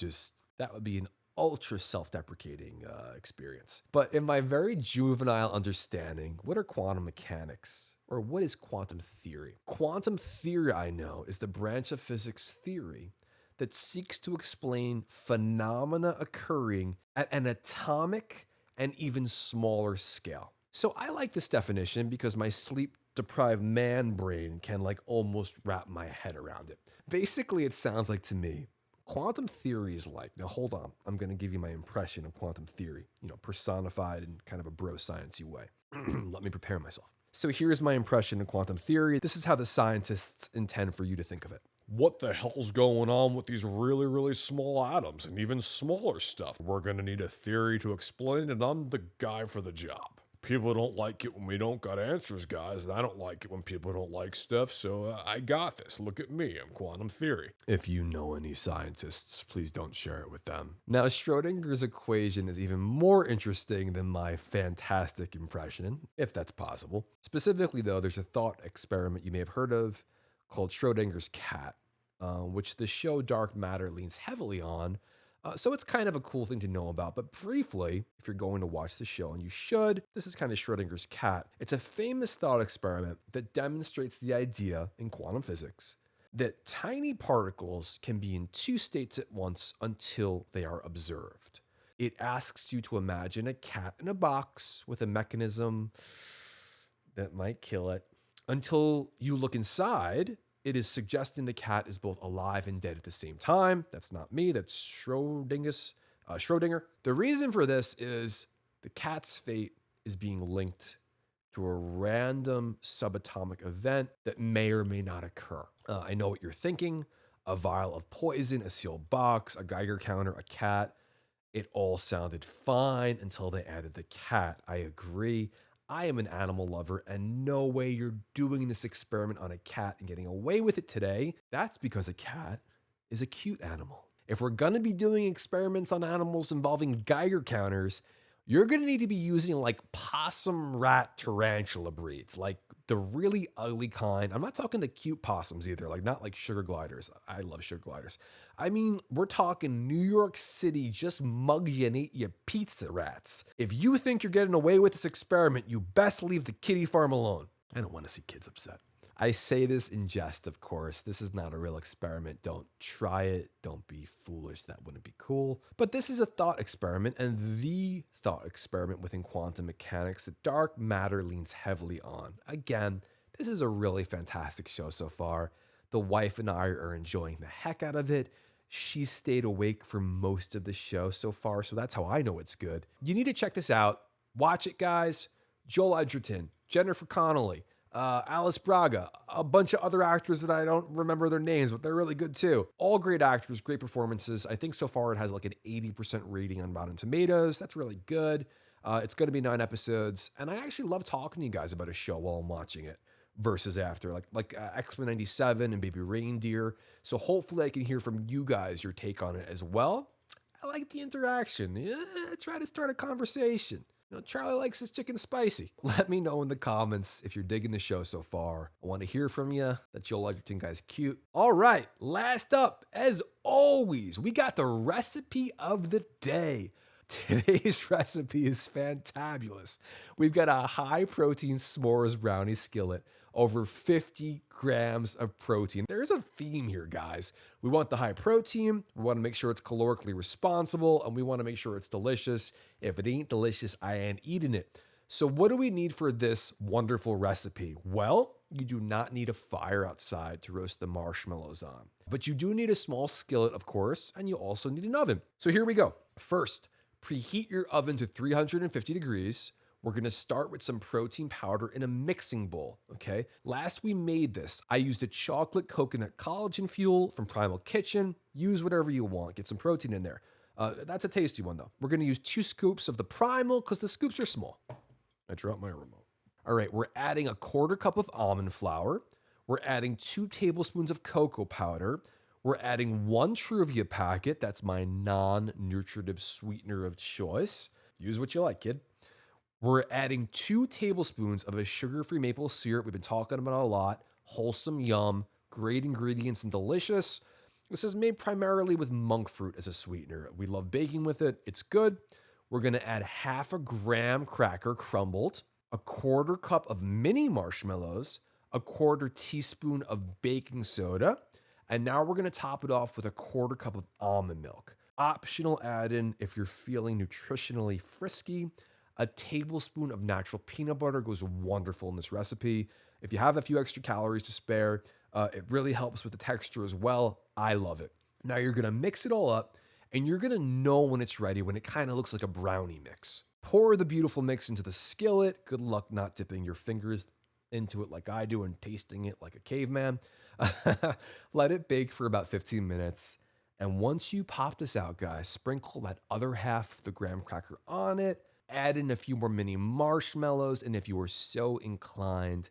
be an ultra self-deprecating experience. But in my very juvenile understanding, what are quantum mechanics? Or what is quantum theory? Quantum theory, I know, is the branch of physics theory that seeks to explain phenomena occurring at an atomic and even smaller scale. So I like this definition because my sleep-deprived man brain can almost wrap my head around it. Basically, it sounds like to me, quantum theory is like, now hold on, I'm going to give you my impression of quantum theory, personified in kind of a bro sciencey way. Let me prepare myself. So here's my impression of quantum theory. This is how the scientists intend for you to think of it.
What the hell's going on with these really, really small atoms and even smaller stuff? We're gonna need a theory to explain it, and I'm the guy for the job. People don't like it when we don't got answers, guys, and I don't like it when people don't like stuff, so I got this. Look at me, I'm quantum theory.
If you know any scientists, please don't share it with them. Now, Schrodinger's equation is even more interesting than my fantastic impression, if that's possible. Specifically, though, there's a thought experiment you may have heard of called Schrodinger's cat, which the show Dark Matter leans heavily on. So it's kind of a cool thing to know about. But briefly, if you're going to watch the show, and you should, this is kind of Schrodinger's cat. It's a famous thought experiment that demonstrates the idea in quantum physics that tiny particles can be in two states at once until they are observed. It asks you to imagine a cat in a box with a mechanism that might kill it. Until you look inside, it is suggesting the cat is both alive and dead at the same time. That's not me, that's Schrodinger. The reason for this is the cat's fate is being linked to a random subatomic event that may or may not occur. I know what you're thinking. A vial of poison, a sealed box, a Geiger counter, a cat. It all sounded fine until they added the cat. I agree. I am an animal lover, and no way you're doing this experiment on a cat and getting away with it today. That's because a cat is a cute animal. If we're gonna be doing experiments on animals involving Geiger counters, you're gonna need to be using possum, rat, tarantula breeds, like the really ugly kind. I'm not talking the cute possums either, not like sugar gliders. I love sugar gliders. I mean, we're talking New York City, just mug you and eat you pizza rats. If you think you're getting away with this experiment, you best leave the kiddie farm alone. I don't want to see kids upset. I say this in jest, of course. This is not a real experiment. Don't try it. Don't be foolish. That wouldn't be cool. But this is a thought experiment, and the thought experiment within quantum mechanics that Dark Matter leans heavily on. Again, this is a really fantastic show so far. The wife and I are enjoying the heck out of it. She stayed awake for most of the show so far, so that's how I know it's good. You need to check this out. Watch it, guys. Joel Edgerton, Jennifer Connelly, Alice Braga, a bunch of other actors that I don't remember their names, but they're really good too. All great actors, great performances. I think so far it has an 80% rating on Rotten Tomatoes. That's really good. It's going to be 9 episodes, and I actually love talking to you guys about a show while I'm watching it versus after, like X-Men 97 and Baby Reindeer. So hopefully I can hear from you guys your take on it as well. I like the interaction. Yeah, try to start a conversation. Charlie likes his chicken spicy. Let me know in the comments if you're digging the show so far. I want to hear from you. That Joel Edgerton guy's cute. All right, last up, as always, we got the recipe of the day. Today's recipe is fantabulous. We've got a high-protein s'mores brownie skillet, over 50 grams of protein. There's a theme here, guys. We want the high protein, we want to make sure it's calorically responsible, and we want to make sure it's delicious. If it ain't delicious, I ain't eating it. So what do we need for this wonderful recipe? Well, you do not need a fire outside to roast the marshmallows on, but you do need a small skillet, of course, and you also need an oven. So here we go. First, preheat your oven to 350 degrees. We're gonna start with some protein powder in a mixing bowl, okay? Last we made this, I used a chocolate coconut collagen fuel from Primal Kitchen. Use whatever you want, get some protein in there. That's a tasty one though. We're gonna use 2 scoops of the Primal because the scoops are small. I dropped my remote. All right, we're adding a quarter cup of almond flour. We're adding 2 tablespoons of cocoa powder. We're adding 1 Truvia packet. That's my non-nutritive sweetener of choice. Use what you like, kid. We're adding 2 tablespoons of a sugar-free maple syrup. We've been talking about it a lot. Wholesome, yum, great ingredients, and delicious. This is made primarily with monk fruit as a sweetener. We love baking with it. It's good. We're going to add half a graham cracker crumbled, a quarter cup of mini marshmallows, a quarter teaspoon of baking soda, and now we're going to top it off with a quarter cup of almond milk. Optional add-in if you're feeling nutritionally frisky. A tablespoon of natural peanut butter goes wonderful in this recipe. If you have a few extra calories to spare, it really helps with the texture as well. I love it. Now you're going to mix it all up, and you're going to know when it's ready when it kind of looks like a brownie mix. Pour the beautiful mix into the skillet. Good luck not dipping your fingers into it like I do and tasting it like a caveman. Let it bake for about 15 minutes. And once you pop this out, guys, sprinkle that other half of the graham cracker on it. Add in a few more mini marshmallows, and if you are so inclined,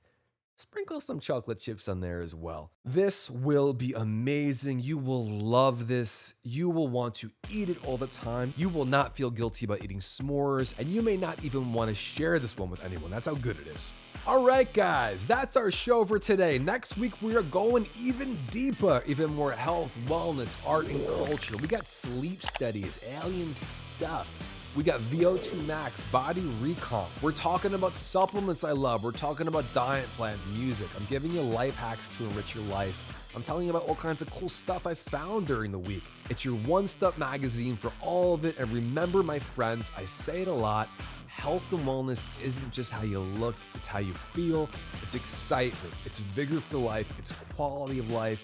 sprinkle some chocolate chips on there as well. This will be amazing. You will love this. You will want to eat it all the time. You will not feel guilty about eating s'mores, and you may not even want to share this one with anyone. That's how good it is. All right, guys, that's our show for today. Next week, we are going even deeper, even more health, wellness, art, and culture. We got sleep studies, alien stuff. We got VO2 max, body recomp. We're talking about supplements I love. We're talking about diet plans, music. I'm giving you life hacks to enrich your life. I'm telling you about all kinds of cool stuff I found during the week. It's your one-stop magazine for all of it. And remember, my friends, I say it a lot, health and wellness isn't just how you look, it's how you feel. It's excitement, it's vigor for life, it's quality of life.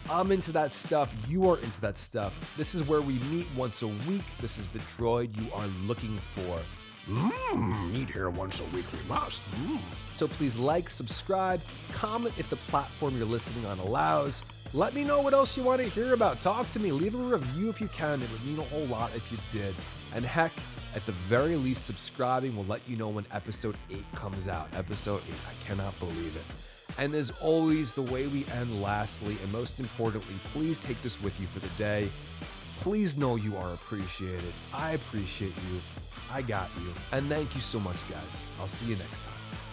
I'm into that stuff. You are into that stuff. This is where we meet once a week. This is the droid you are looking for.
Meet here once a week we must.
So please like, subscribe, comment if the platform you're listening on allows. Let me know what else you want to hear about. Talk to me. Leave a review if you can. It would mean a whole lot if you did. And heck, at the very least, subscribing will let you know when episode 8 comes out. Episode 8. I cannot believe it. And as always, the way we end lastly, and most importantly, please take this with you for the day. Please know you are appreciated. I appreciate you. I got you. And thank you so much, guys. I'll see you next time.